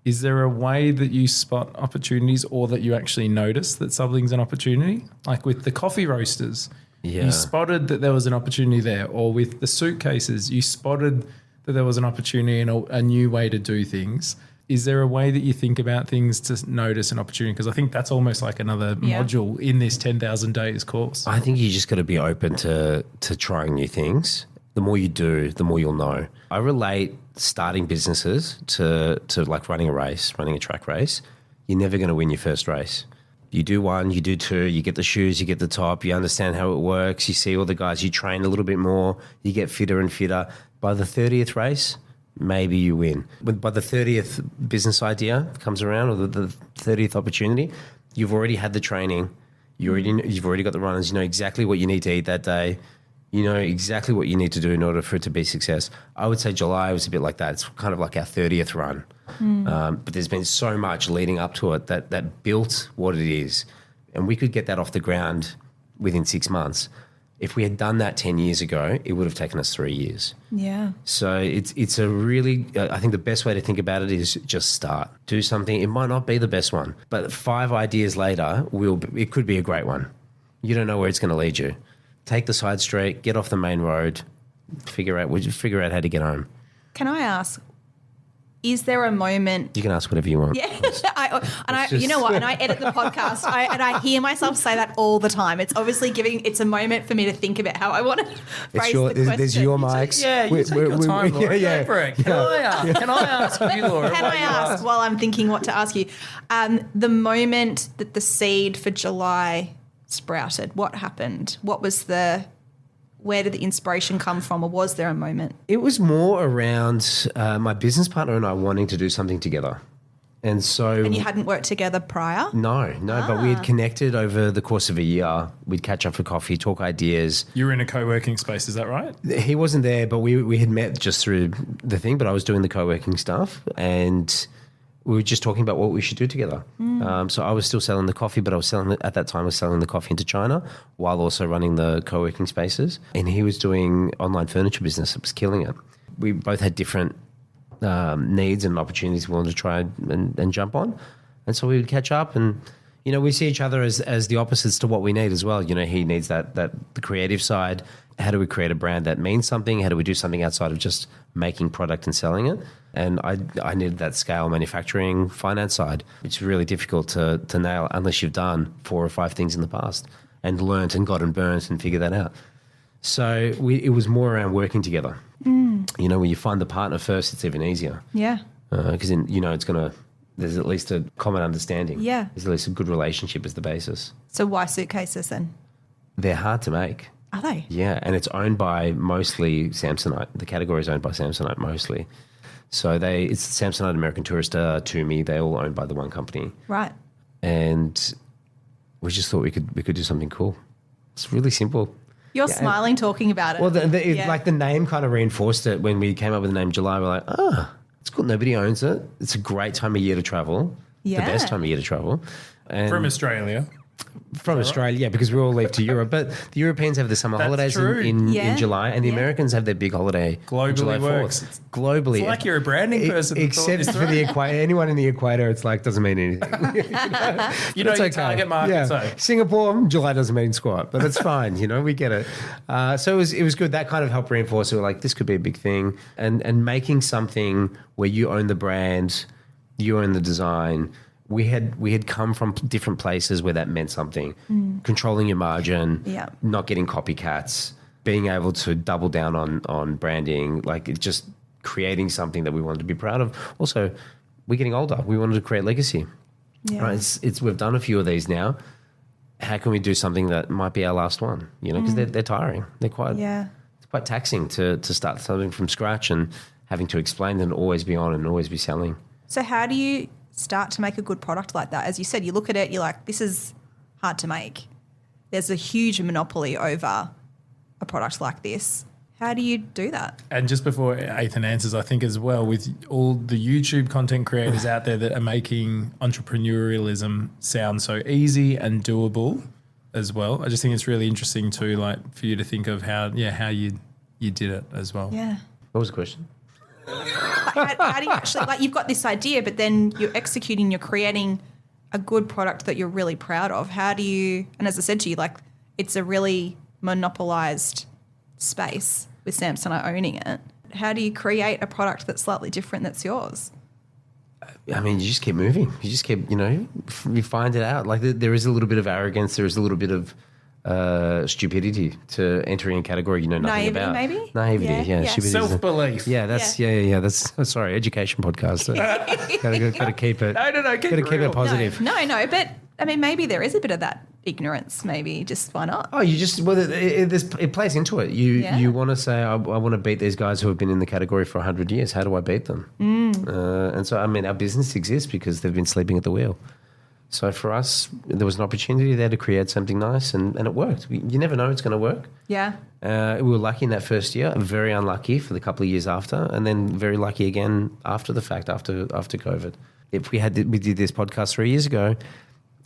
Speaker 1: Is there a way that you spot opportunities or that you actually notice that something's an opportunity? Like with the coffee roasters,
Speaker 2: Yeah.
Speaker 1: you spotted that there was an opportunity there. Or with the suitcases, you spotted that there was an opportunity and a new way to do things. Is there a way that you think about things to notice an opportunity? Because I think that's almost like another module in this 10,000 days course.
Speaker 2: I think you just got to be open to trying new things. The more you do, the more you'll know. I relate starting businesses to like running a race, running a track race. You're never going to win your first race. You do one, you do two, you get the shoes, you get the top, you understand how it works, you see all the guys, you train a little bit more, you get fitter and fitter. By the 30th race, maybe you win. But by the 30th business idea comes around, or the 30th opportunity, you've already had the training, you've already got the runners, you know exactly what you need to eat that day. You know exactly what you need to do in order for it to be success. I would say July was a bit like that. It's kind of like our 30th run. But there's been so much leading up to it that built what it is. And we could get that off the ground within 6 months. If we had done that 10 years ago, it would have taken us 3 years.
Speaker 4: Yeah.
Speaker 2: So it's a really, I think the best way to think about it is just start. Do something. It might not be the best one, but 5 ideas later, it could be a great one. You don't know where it's going to lead you. Take the side street, get off the main road, figure out how to get home.
Speaker 4: Can I ask, is there a moment?
Speaker 2: You can ask whatever you want.
Speaker 4: Yeah, you know what? And I edit the podcast, and I hear myself say that all the time. It's obviously it's a moment for me to think about how I want to phrase the question.
Speaker 2: There's your mics.
Speaker 1: You take your time, Laura. Go for it. Can I ask you, Laura?
Speaker 4: Can I ask, while I'm thinking what to ask you, the moment that the seed for July sprouted, what happened? Where did the inspiration come from, or was there a moment?
Speaker 2: It was more around my business partner and I wanting to do something together. And
Speaker 4: you hadn't worked together prior?
Speaker 2: No, but we had connected over the course of a year. We'd catch up for coffee, talk ideas.
Speaker 1: You were in a co-working space, is that right?
Speaker 2: He wasn't there, but we had met just through the thing, but I was doing the co-working stuff and we were just talking about what we should do together. So I was still selling the coffee, but at that time I was selling the coffee into China while also running the co-working spaces. And he was doing online furniture business. It was killing it. We both had different needs and opportunities we wanted to try and jump on. And so we would catch up and, you know, we see each other as the opposites to what we need as well. You know, he needs the creative side. How do we create a brand that means something? How do we do something outside of just making product and selling it? And I needed that scale manufacturing finance side, which is really difficult to nail unless you've done 4 or 5 things in the past and learnt and gotten burnt and figured that out. So it was more around working together. You know, when you find the partner first, it's even easier.
Speaker 4: Yeah.
Speaker 2: Because there's at least a common understanding.
Speaker 4: Yeah.
Speaker 2: There's at least a good relationship as the basis.
Speaker 4: So why suitcases then?
Speaker 2: They're hard to make.
Speaker 4: Are they?
Speaker 2: Yeah, and it's owned by mostly Samsonite. The category is owned by Samsonite mostly. So it's Samsonite, American Tourister, Tumi. They're all owned by the one company.
Speaker 4: Right.
Speaker 2: And we just thought we could do something cool. It's really simple.
Speaker 4: You're smiling talking about it.
Speaker 2: Well, like the name kind of reinforced it when we came up with the name July. We're like, it's cool. Nobody owns it. It's a great time of year to travel.
Speaker 4: Yeah.
Speaker 2: The best time of year to travel. And
Speaker 1: From Australia.
Speaker 2: From Australia, yeah, because we all leave to Europe. But the Europeans have the summer holidays in July, and the Americans have their big holiday
Speaker 1: Globally
Speaker 2: July 4th.
Speaker 1: works.
Speaker 2: Globally.
Speaker 1: It's like you're a branding person.
Speaker 2: Except for the equator. Anyone in the equator, it's like, doesn't mean anything.
Speaker 1: You know your target market, so.
Speaker 2: Singapore, July doesn't mean squat, but it's fine, you know, we get it. So it was good. That kind of helped reinforce it. We're like, this could be a big thing. And making something where you own the brand, you own the design. We had come from different places where that meant something. Controlling your margin, not getting copycats, being able to double down on branding, like it just creating something that we wanted to be proud of. Also, we're getting older. We wanted to create legacy. Yeah. Right? We've done a few of these now. How can we do something that might be our last one? You know, because they're tiring. They're it's quite taxing to start something from scratch and having to explain and always be on and always be selling.
Speaker 4: So how do you start to make a good product like that? As you said, you look at it, you're like, this is hard to make. There's a huge monopoly over a product like this. How do you do that?
Speaker 1: And just before Athan answers, I think as well, with all the YouTube content creators out there that are making entrepreneurialism sound so easy and doable as well, I just think it's really interesting too, like for you to think of how you did it as well.
Speaker 4: Yeah.
Speaker 2: What was the question?
Speaker 5: How do you actually, like, you've got this idea, but then you're executing, you're creating a good product that you're really proud of. How do you, and as I said to you, like, it's a really monopolized space with Samsonite owning it. How do you create a product that's slightly different that's yours?
Speaker 2: I mean, you just keep moving. You just keep, you find it out. Like there is a little bit of arrogance. There is a little bit of stupidity to entering a category you know nothing
Speaker 5: Naivety,
Speaker 2: about.
Speaker 5: maybe?
Speaker 2: Naivety, yeah. Stupidity.
Speaker 1: Self-belief.
Speaker 2: Yeah, that's That's sorry, education podcast. So gotta keep it.
Speaker 1: No,
Speaker 2: Keep it positive.
Speaker 5: No, but I mean, maybe there is a bit of that ignorance. Maybe just why not?
Speaker 2: Oh, you just it plays into it. You want to say I want to beat these guys who have been in the category for 100 years. How do I beat them? And so I mean, our business exists because they've been sleeping at the wheel. So for us, there was an opportunity there to create something nice, and it worked. You never know it's going to work.
Speaker 5: Yeah.
Speaker 2: We were lucky in that first year, very unlucky for the couple of years after, and then very lucky again after the fact, after COVID. If we did this podcast 3 years ago,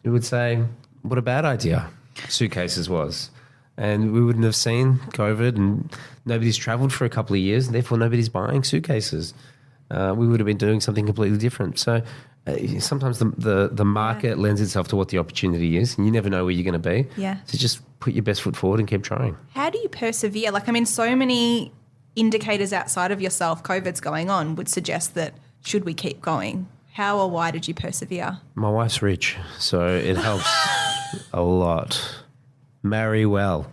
Speaker 2: we would say, what a bad idea suitcases was. And we wouldn't have seen COVID, and nobody's travelled for a couple of years, and therefore nobody's buying suitcases. We would have been doing something completely different. So sometimes the market lends itself to what the opportunity is, and you never know where you're going to be.
Speaker 5: Yeah.
Speaker 2: So just put your best foot forward and keep trying.
Speaker 5: How do you persevere? Like, I mean, so many indicators outside of yourself, COVID's going on, would suggest that should we keep going? How or why did you persevere?
Speaker 2: My wife's rich, so it helps a lot. Marry well.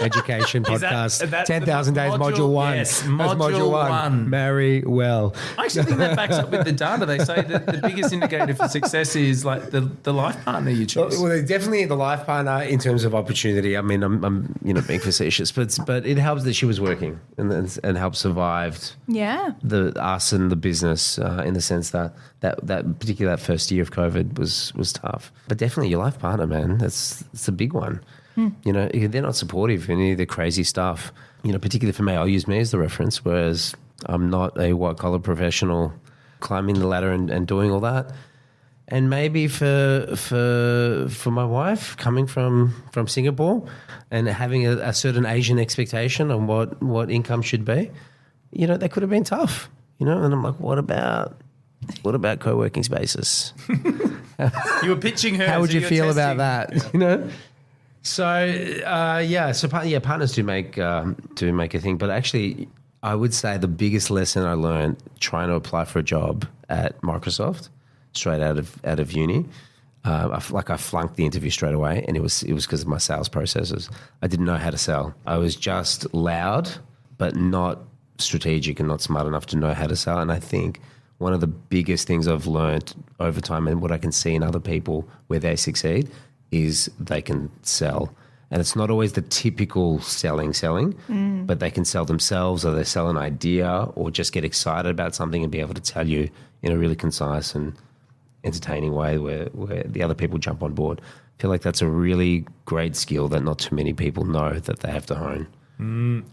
Speaker 2: Education podcast. 10,000 days, module 1.
Speaker 1: Yes,
Speaker 2: That's
Speaker 1: module 1.
Speaker 2: Marry well.
Speaker 1: I actually think that backs up with the data. They say that the biggest indicator for success is like the life partner you choose.
Speaker 2: Well, definitely the life partner in terms of opportunity. I mean, I'm being facetious, but it helps that she was working and helped survived.
Speaker 5: Yeah.
Speaker 2: Us and the business in the sense that particularly that first year of COVID was tough. But definitely your life partner, man, it's a big one. They're not supportive in any of the crazy stuff. Particularly for me, I'll use me as the reference, whereas I'm not a white-collar professional climbing the ladder and doing all that. And maybe for my wife, coming from Singapore and having a certain Asian expectation on what income should be, that could have been tough. And I'm like, what about co-working spaces?
Speaker 1: You were pitching her.
Speaker 2: How would you feel
Speaker 1: testing.
Speaker 2: about that? So partners do make a thing, but actually, I would say the biggest lesson I learned trying to apply for a job at Microsoft, straight out of uni, I flunked the interview straight away, and it was because of my sales processes. I didn't know how to sell. I was just loud, but not strategic and not smart enough to know how to sell. And I think one of the biggest things I've learned over time, and what I can see in other people where they succeed, is they can sell. And it's not always the typical selling, but they can sell themselves, or they sell an idea, or just get excited about something and be able to tell you in a really concise and entertaining way where the other people jump on board. I feel like that's a really great skill that not too many people know that they have to hone.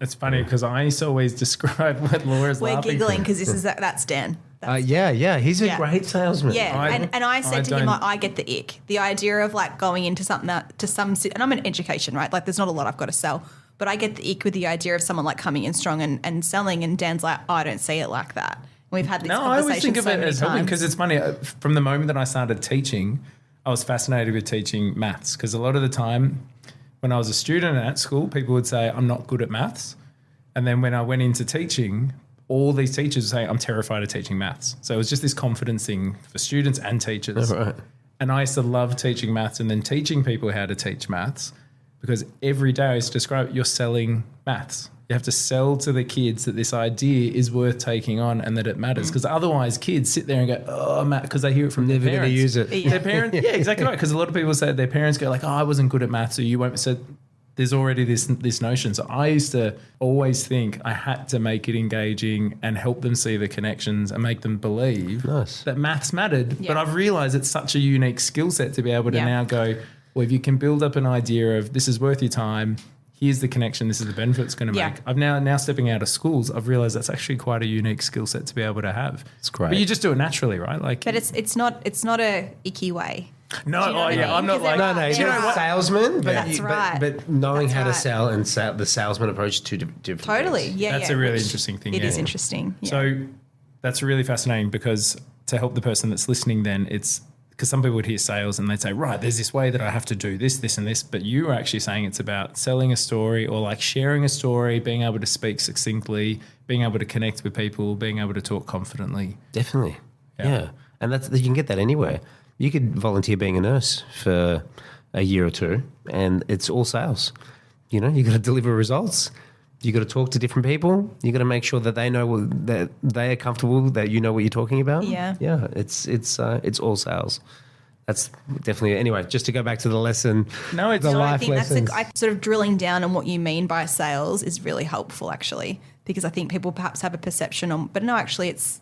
Speaker 1: It's funny because I used to always describe what Laura's
Speaker 5: We're
Speaker 1: laughing.
Speaker 5: giggling because that's Dan.
Speaker 2: He's a great salesman.
Speaker 5: Yeah, and I said to him, I get the ick. The idea of like going into something and I'm in education, right? Like there's not a lot I've got to sell, but I get the ick with the idea of someone like coming in strong and selling, and Dan's like, I don't see it like that. We've had this conversation
Speaker 1: I always think of
Speaker 5: so
Speaker 1: it
Speaker 5: many
Speaker 1: as helping,
Speaker 5: times.
Speaker 1: because it's funny. From the moment that I started teaching, I was fascinated with teaching maths, because a lot of the time when I was a student at school, people would say, I'm not good at maths. And then when I went into teaching, all these teachers were saying, I'm terrified of teaching maths. So it was just this confidence thing for students and teachers.
Speaker 2: Right.
Speaker 1: And I used to love teaching maths and then teaching people how to teach maths, because every day I used to describe, you're selling maths. You have to sell to the kids that this idea is worth taking on and that it matters. Because otherwise kids sit there and go, oh, math, because they hear it from their parents.
Speaker 2: Never going to use it.
Speaker 1: Their parents, yeah, exactly right. Because a lot of people say their parents go like, oh, I wasn't good at maths, or you won't. So there's already this notion. So I used to always think I had to make it engaging and help them see the connections and make them believe that maths mattered.
Speaker 5: Yeah.
Speaker 1: But I've realised it's such a unique skill set to be able to now go, well, if you can build up an idea of this is worth your time, here's the connection, this is the benefit it's going to make. I've now stepping out of schools, I've realised that's actually quite a unique skill set to be able to have.
Speaker 2: It's great.
Speaker 1: But you just do it naturally, right? Like,
Speaker 5: But it's not a icky way.
Speaker 1: No,
Speaker 5: Do you know what I mean?
Speaker 1: I'm not
Speaker 5: Because
Speaker 1: like.
Speaker 5: they're-
Speaker 2: No,
Speaker 5: Do you know
Speaker 2: you're a
Speaker 5: what?
Speaker 2: salesman, but,
Speaker 5: That's right.
Speaker 2: but knowing
Speaker 5: That's
Speaker 2: how to
Speaker 5: right.
Speaker 2: sell and the salesman approach to different
Speaker 5: Totally.
Speaker 2: things.
Speaker 5: Yeah,
Speaker 1: That's
Speaker 5: yeah,
Speaker 1: a really
Speaker 5: which
Speaker 1: interesting thing.
Speaker 5: It is
Speaker 1: yeah.
Speaker 5: interesting. Yeah.
Speaker 1: So that's really fascinating because to help the person that's listening, then it's because some people would hear sales and they'd say, right, there's this way that I have to do this, this, and this. But you are actually saying it's about selling a story or like sharing a story, being able to speak succinctly, being able to connect with people, being able to talk confidently.
Speaker 2: Definitely.
Speaker 1: Yeah.
Speaker 2: Yeah. And you can get that anywhere. You could volunteer being a nurse for a year or two and it's all sales. You know, you got to deliver results. You got to talk to different people. You got to make sure that they know that they are comfortable, that you know what you're talking about.
Speaker 5: Yeah.
Speaker 2: Yeah. It's all sales. That's definitely, anyway, just to go back to the lesson.
Speaker 1: No, it's
Speaker 2: the
Speaker 1: not.
Speaker 5: I
Speaker 2: life
Speaker 5: think
Speaker 2: lessons.
Speaker 5: sort of drilling down on what you mean by sales is really helpful, actually, because I think people perhaps have a perception on, but no, actually, it's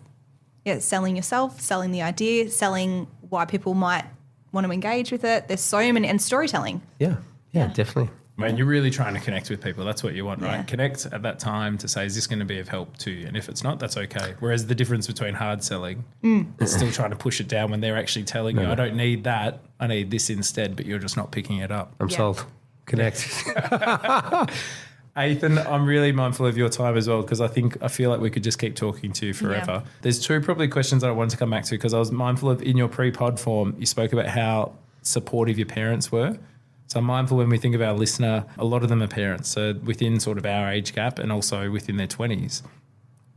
Speaker 5: selling yourself, selling the idea, selling why people might want to engage with it. There's so many, and storytelling.
Speaker 2: Yeah, definitely.
Speaker 1: When you're really trying to connect with people, that's what you want, right?
Speaker 5: Yeah.
Speaker 1: Connect at that time to say, is this going to be of help to you? And if it's not, that's okay. Whereas the difference between hard selling and still trying to push it down when they're actually telling you, I don't need that, I need this instead, but you're just not picking it up.
Speaker 2: I'm
Speaker 5: Yeah.
Speaker 2: sold. Connect.
Speaker 1: Athan, I'm really mindful of your time as well because I feel like we could just keep talking to you forever.
Speaker 5: Yeah.
Speaker 1: There's two probably questions that I wanted to come back to because I was mindful of in your pre-pod form, you spoke about how supportive your parents were. So I'm mindful when we think of our listener, a lot of them are parents, so within sort of our age gap and also within their 20s.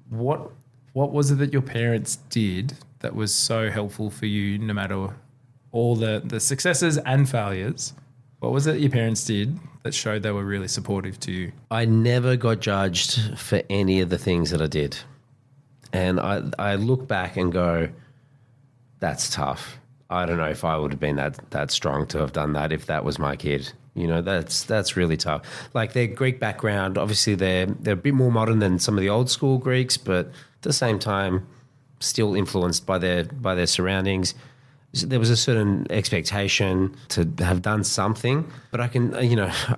Speaker 1: What was it that your parents did that was so helpful for you no matter all the successes and failures? What was it your parents did that showed they were really supportive to you?
Speaker 2: I never got judged for any of the things that I did. And I look back and go, that's tough. I don't know if I would have been that strong to have done that if that was my kid. You know, that's really tough. Like their Greek background, obviously they're a bit more modern than some of the old school Greeks, but at the same time, still influenced by their surroundings. There was a certain expectation to have done something, but I can,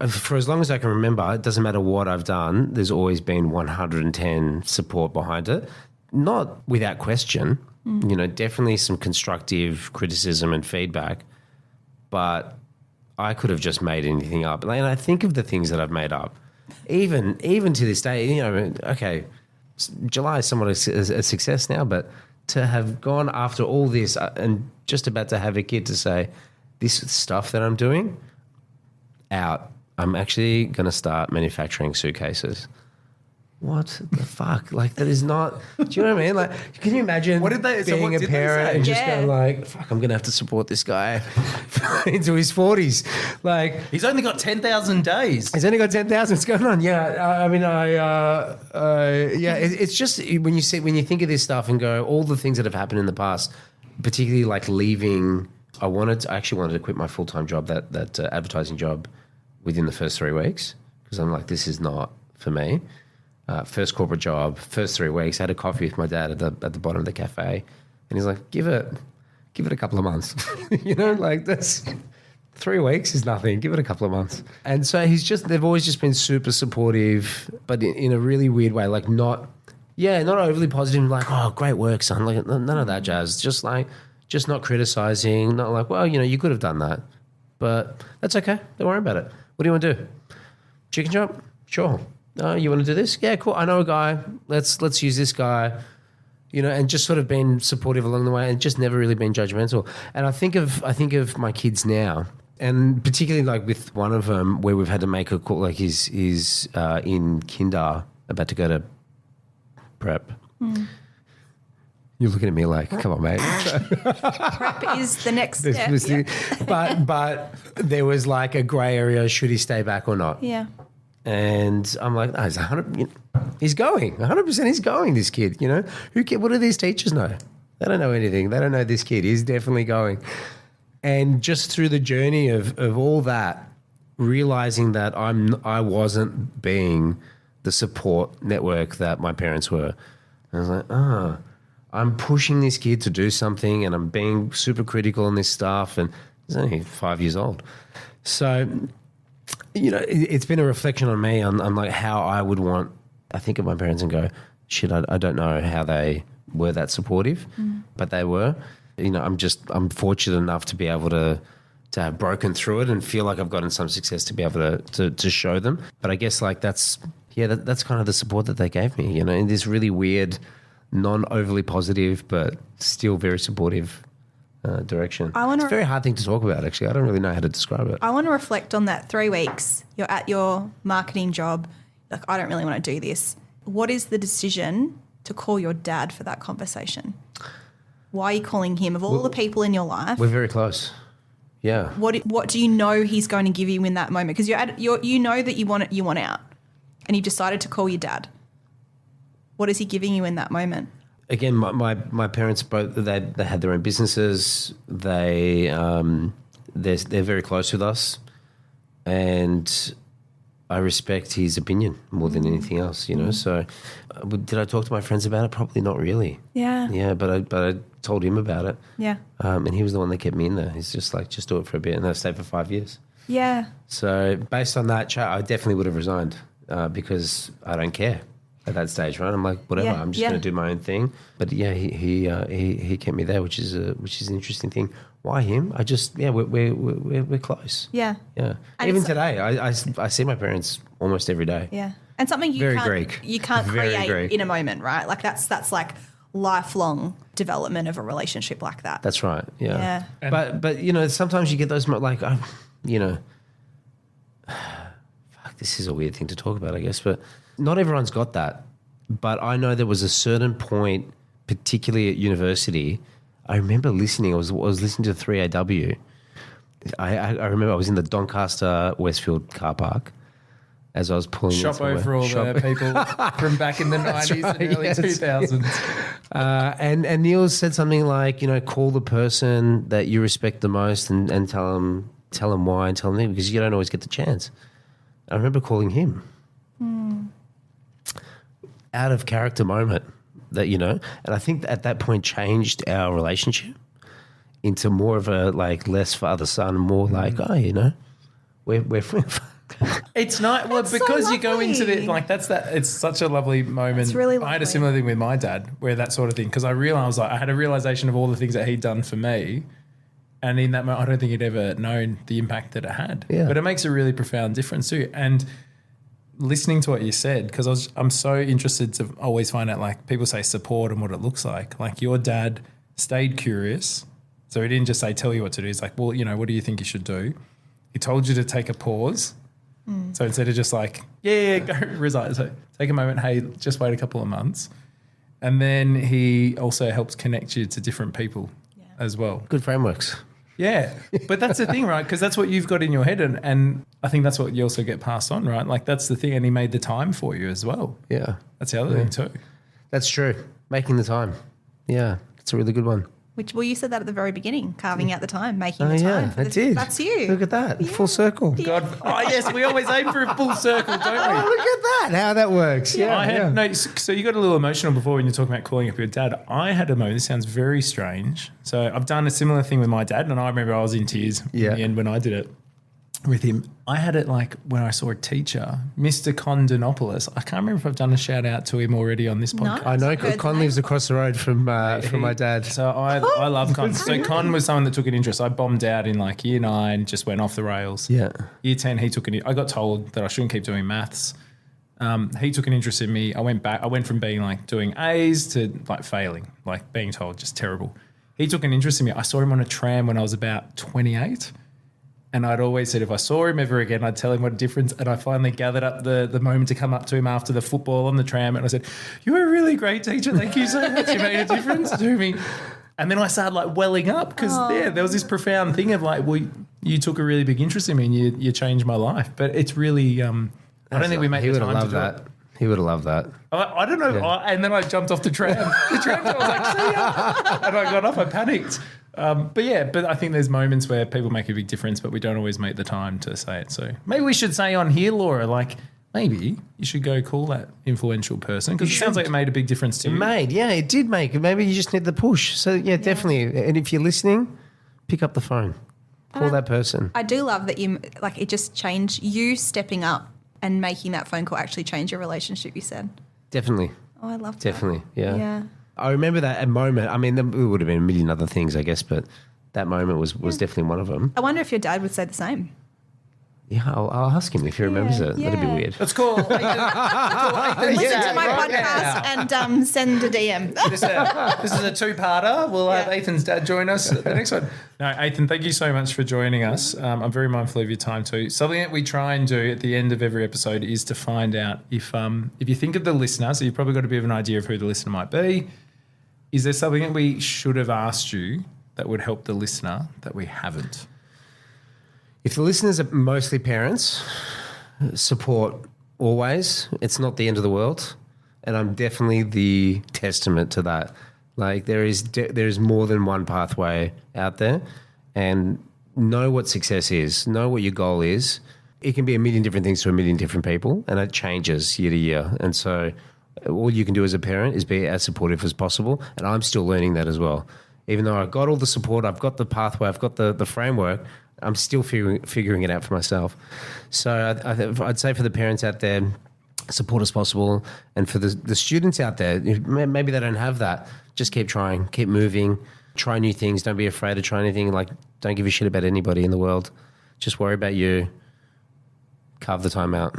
Speaker 2: for as long as I can remember, it doesn't matter what I've done, there's always been 110 support behind it. Not without question, definitely some constructive criticism and feedback, but I could have just made anything up. And I think of the things that I've made up, even to this day, okay, July is somewhat a success now, but to have gone after all this and just about to have a kid to say, this stuff that I'm doing out, I'm actually going to start manufacturing suitcases. What the fuck? Like that is not, do you know what I mean? Like, can you imagine
Speaker 1: What did they- so
Speaker 2: being
Speaker 1: what
Speaker 2: a
Speaker 1: did they
Speaker 2: parent
Speaker 1: say?
Speaker 2: and just
Speaker 5: Yeah.
Speaker 2: going like, fuck, I'm going to have to support this guy into his 40s. Like,
Speaker 1: He's only got 10,000 days.
Speaker 2: he's only got 10,000. What's going on? Yeah, it's just when you think of this stuff and go, all the things that have happened in the past, particularly like leaving. I actually wanted to quit my full-time job, that advertising job, within the first 3 weeks because I'm like, this is not for me. First corporate job, first 3 weeks. I had a coffee with my dad at the bottom of the cafe, and he's like, "Give it a couple of months." Like that's 3 weeks is nothing. Give it a couple of months. And so they've always just been super supportive, but in a really weird way. Like not overly positive. Like, oh, great work, son. Like none of that jazz. Just not criticizing. Not like, well, you could have done that, but that's okay. Don't worry about it. What do you want to do? Chicken chop? Sure. You want to do this? Yeah, cool. I know a guy. Let's use this guy. And just sort of been supportive along the way, and just never really been judgmental. And I think of my kids now, and particularly like with one of them where we've had to make a call. Like he's in kinder, about to go to prep. You're looking at me like, come on, mate.
Speaker 5: Prep is the next step.
Speaker 2: But there was like a grey area. Should he stay back or not?
Speaker 5: Yeah.
Speaker 2: And I'm like, no, he's going. 100% he's going, this kid, What do these teachers know? They don't know anything. They don't know this kid. He's definitely going. And just through the journey of all that, realizing that I wasn't being the support network that my parents were. I was like, I'm pushing this kid to do something and I'm being super critical on this stuff. And he's only 5 years old. So... it's been a reflection on me on like how I would want. I think of my parents and go, shit, I don't know how they were that supportive, but they were. I'm fortunate enough to be able to have broken through it and feel like I've gotten some success to be able to show them. But I guess like that's kind of the support that they gave me, in this really weird, non-overly positive, but still very supportive direction. It's a very hard thing to talk about, actually. I don't really know how to describe it.
Speaker 5: I want to reflect on that 3 weeks. You're at your marketing job. Like, I don't really want to do this. What is the decision to call your dad for that conversation? Why are you calling him? Of all the people in your life,
Speaker 2: We're very close. Yeah.
Speaker 5: What do you know he's going to give you in that moment? Because you know that you want out, and you've decided to call your dad. What is he giving you in that moment?
Speaker 2: Again, my parents both they had their own businesses. They're very close with us, and I respect his opinion more than anything else. So did I talk to my friends about it? Probably not really.
Speaker 5: Yeah.
Speaker 2: Yeah, but I told him about it.
Speaker 5: Yeah.
Speaker 2: And he was the one that kept me in there. He's just like, just do it for a bit, and I stayed for 5 years.
Speaker 5: Yeah.
Speaker 2: So based on that chat, I definitely would have resigned because I don't care at that stage, right? I'm like, whatever,
Speaker 5: Yeah,
Speaker 2: I'm just
Speaker 5: yeah.
Speaker 2: going to do my own thing. But yeah, he kept me there, which is an interesting thing. Why him? We're close.
Speaker 5: Yeah.
Speaker 2: Yeah.
Speaker 5: And
Speaker 2: Even
Speaker 5: it's-
Speaker 2: today, I see my parents almost every day.
Speaker 5: Yeah. And something
Speaker 2: Very Greek.
Speaker 5: you can't
Speaker 2: Very
Speaker 5: create
Speaker 2: Greek.
Speaker 5: in a moment, right? Like that's like lifelong development of a relationship like that.
Speaker 2: That's right. Yeah.
Speaker 1: And-
Speaker 2: But sometimes you get those like fuck, this is a weird thing to talk about, I guess, but not everyone's got that. But I know there was a certain point, particularly at university, I remember listening. I was listening to 3AW. I remember I was in the Doncaster Westfield car park as I was pulling in
Speaker 1: Shop
Speaker 2: somewhere.
Speaker 1: over all the people from back in the 90s
Speaker 2: right,
Speaker 1: and early
Speaker 2: yes.
Speaker 1: 2000s.
Speaker 2: And Neil said something like, call the person that you respect the most and tell them why and tell them because you don't always get the chance. I remember calling him. Out of character moment that, and I think at that point changed our relationship into more of a like less father son, more like, we're friends.
Speaker 1: It's not well
Speaker 5: That's so
Speaker 1: because you go into
Speaker 5: lovely.
Speaker 1: the like it's such a lovely moment.
Speaker 5: It's really
Speaker 1: I had a
Speaker 5: lovely.
Speaker 1: similar thing with my dad where that sort of thing because I realized I had a realization of all the things that he'd done for me, and in that moment I don't think he'd ever known the impact that it had.
Speaker 2: Yeah.
Speaker 1: But it makes a really profound difference too. And listening to what you said because I'm so interested to always find out like people say support and what it looks like. Like your dad stayed curious, so he didn't just say tell you what to do. He's like, well, what do you think you should do? He told you to take a pause. So instead of just like, go resign. So take a moment. Hey, just wait a couple of months. And then he also helps connect you to different people as well.
Speaker 2: Good frameworks.
Speaker 1: Yeah. But that's the thing, right? Because that's what you've got in your head. And I think that's what you also get passed on, right? Like that's the thing. And he made the time for you as well.
Speaker 2: Yeah.
Speaker 1: That's the other thing too.
Speaker 2: That's true. Making the time. Yeah. It's a really good one.
Speaker 5: You said that at the very beginning, carving out the time, making
Speaker 2: Oh,
Speaker 5: the time.
Speaker 2: yeah,
Speaker 5: for
Speaker 2: I
Speaker 5: this.
Speaker 2: did.
Speaker 5: That's you.
Speaker 2: Look at that. Full circle.
Speaker 1: God. Oh, yes. We always aim for a full circle, don't we?
Speaker 2: Oh, look at that. How that works. Yeah.
Speaker 1: I had no. So you got a little emotional before when you're talking about calling up your dad. I had a moment. This sounds very strange. So I've done a similar thing with my dad, and I remember I was in tears in the end when I did it with him. I had it like when I saw a teacher, Mr. Condonopoulos. I can't remember if I've done a shout out to him already on this podcast.
Speaker 2: I know
Speaker 5: Heard the
Speaker 2: Con
Speaker 5: name.
Speaker 2: lives across the road from my dad.
Speaker 1: So I love Con. So Con was someone that took an interest. I bombed out in like year 9, just went off the rails.
Speaker 2: Yeah.
Speaker 1: Year 10, he took I got told that I shouldn't keep doing maths. He took an interest in me. I went from being like doing A's to like failing, like being told just terrible. He took an interest in me. I saw him on a tram when I was about 28. And I'd always said if I saw him ever again, I'd tell him what a difference. And I finally gathered up the moment to come up to him after the football on the tram. And I said, you were a really great teacher. Thank you so much. You made a difference to me. And then I started like welling up because there was this profound thing of like, well, you took a really big interest in me and you changed my life. But it's really, I don't think we make the time to do it.
Speaker 2: He would have loved that.
Speaker 1: I don't know.
Speaker 2: Yeah.
Speaker 1: And then I jumped off the tram. The tram, I was like, see ya. And I got off. I panicked. But I think there's moments where people make a big difference, but we don't always make the time to say it. So maybe we should say on here, Laura, like maybe you should go call that influential person because it sounds like it made a big difference to you.
Speaker 2: It did make it. Maybe you just need the push. So yeah, definitely. And if you're listening, pick up the phone. Call that person.
Speaker 5: I do love that it just changed you stepping up and making that phone call actually change your relationship, you said.
Speaker 2: Definitely.
Speaker 5: Oh, I love that.
Speaker 2: Definitely. Yeah.
Speaker 5: Yeah.
Speaker 2: I remember that moment. I mean, there would have been a million other things, I guess, but that moment was definitely one of them.
Speaker 5: I wonder if your dad would say the same.
Speaker 2: Yeah, I'll ask him if he remembers it. That'd be weird.
Speaker 1: Let's call Ethan.
Speaker 5: Listen to my podcast and send a DM.
Speaker 1: This is a two-parter. We'll have Ethan's dad join us at the next one. No, Ethan, thank you so much for joining us. I'm very mindful of your time too. Something that we try and do at the end of every episode is to find out if you think of the listener, so you've probably got a bit of an idea of who the listener might be. Is there something that we should have asked you that would help the listener that we haven't?
Speaker 2: If the listeners are mostly parents, support always. It's not the end of the world. And I'm definitely the testament to that. Like there is more than one pathway out there, and know what success is, know what your goal is. It can be a million different things to a million different people, and it changes year to year. And so all you can do as a parent is be as supportive as possible. And I'm still learning that as well. Even though I've got all the support, I've got the pathway, I've got the framework, I'm still figuring it out for myself. So I'd say for the parents out there, support as possible. And for the students out there, maybe they don't have that. Just keep trying, keep moving, try new things. Don't be afraid to try anything. Like, don't give a shit about anybody in the world. Just worry about you. Carve the time out.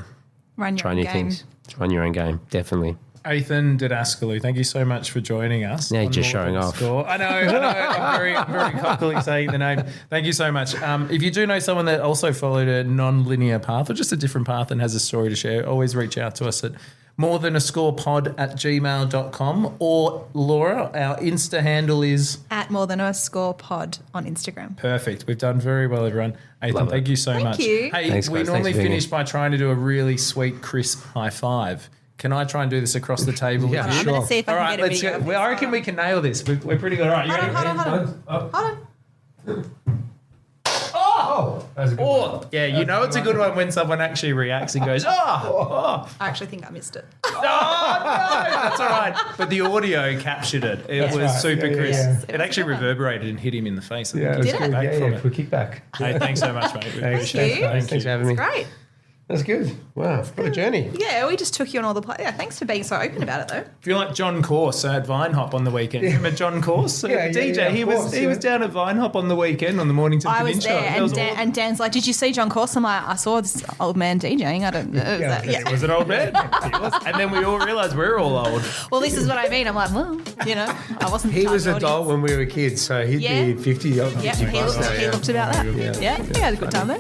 Speaker 5: Try new
Speaker 2: things. Run your own game, definitely.
Speaker 1: Athan Didaskalou, thank you so much for joining us.
Speaker 2: Now you're just showing off.
Speaker 1: Score. I know. I'm very cockily saying the name. Thank you so much. If you do know someone that also followed a non-linear path or just a different path and has a story to share, always reach out to us at morethanascorepod@gmail.com, or Laura, our Insta handle is
Speaker 5: @morethanascorepod on Instagram.
Speaker 1: Perfect. We've done very well, everyone. Athan, thank you so much.
Speaker 5: Thank you.
Speaker 1: Hey,
Speaker 2: Thanks,
Speaker 1: we
Speaker 2: guys.
Speaker 1: normally
Speaker 2: Thanks for being
Speaker 1: finish by trying to do a really sweet, crisp high five. Can I try and do this across the table?
Speaker 2: Yeah,
Speaker 1: with you?
Speaker 5: I'm going to see if I
Speaker 1: All
Speaker 5: can
Speaker 1: right,
Speaker 5: get a
Speaker 1: let's
Speaker 5: video.
Speaker 1: go. Well, I reckon we can nail this. We're pretty good. All right, you ready?
Speaker 5: Hold on.
Speaker 1: Oh, that was a good one. Yeah, you know it's a good one when someone actually reacts and goes, oh.
Speaker 5: I actually think I missed it.
Speaker 1: Oh, no, that's all right. But the audio captured it. It was super crisp. It actually reverberated and hit him in the face.
Speaker 6: Yeah,
Speaker 5: Did it?
Speaker 1: Back from it.
Speaker 6: we kick back.
Speaker 1: Hey, thanks so much, mate. We appreciate
Speaker 5: you.
Speaker 1: it.
Speaker 2: Thanks for having me.
Speaker 5: Great.
Speaker 6: That's good. Wow, what a journey.
Speaker 5: Yeah, we just took you on all the Yeah, thanks for being so open about it, though.
Speaker 1: I feel like John Corse at Vinehop on the weekend. Remember John Corse? DJ. He was down at Vinehop on the weekend on the Mornington
Speaker 5: I was
Speaker 1: Peninsula.
Speaker 5: there,
Speaker 1: That was
Speaker 5: and Dan's like, "Did you see John Corse?" I'm like, "I saw this old man DJing. I don't know."
Speaker 1: It was an old man. He was. And then we all realised we're all old.
Speaker 5: Well, this is what I mean. I'm like, well, I wasn't.
Speaker 6: He was
Speaker 5: target
Speaker 6: adult
Speaker 5: audience.
Speaker 6: when we were kids, so he'd
Speaker 5: Yeah.
Speaker 6: be 50.
Speaker 5: Yeah, he looked about that. Yeah, he had a good time there.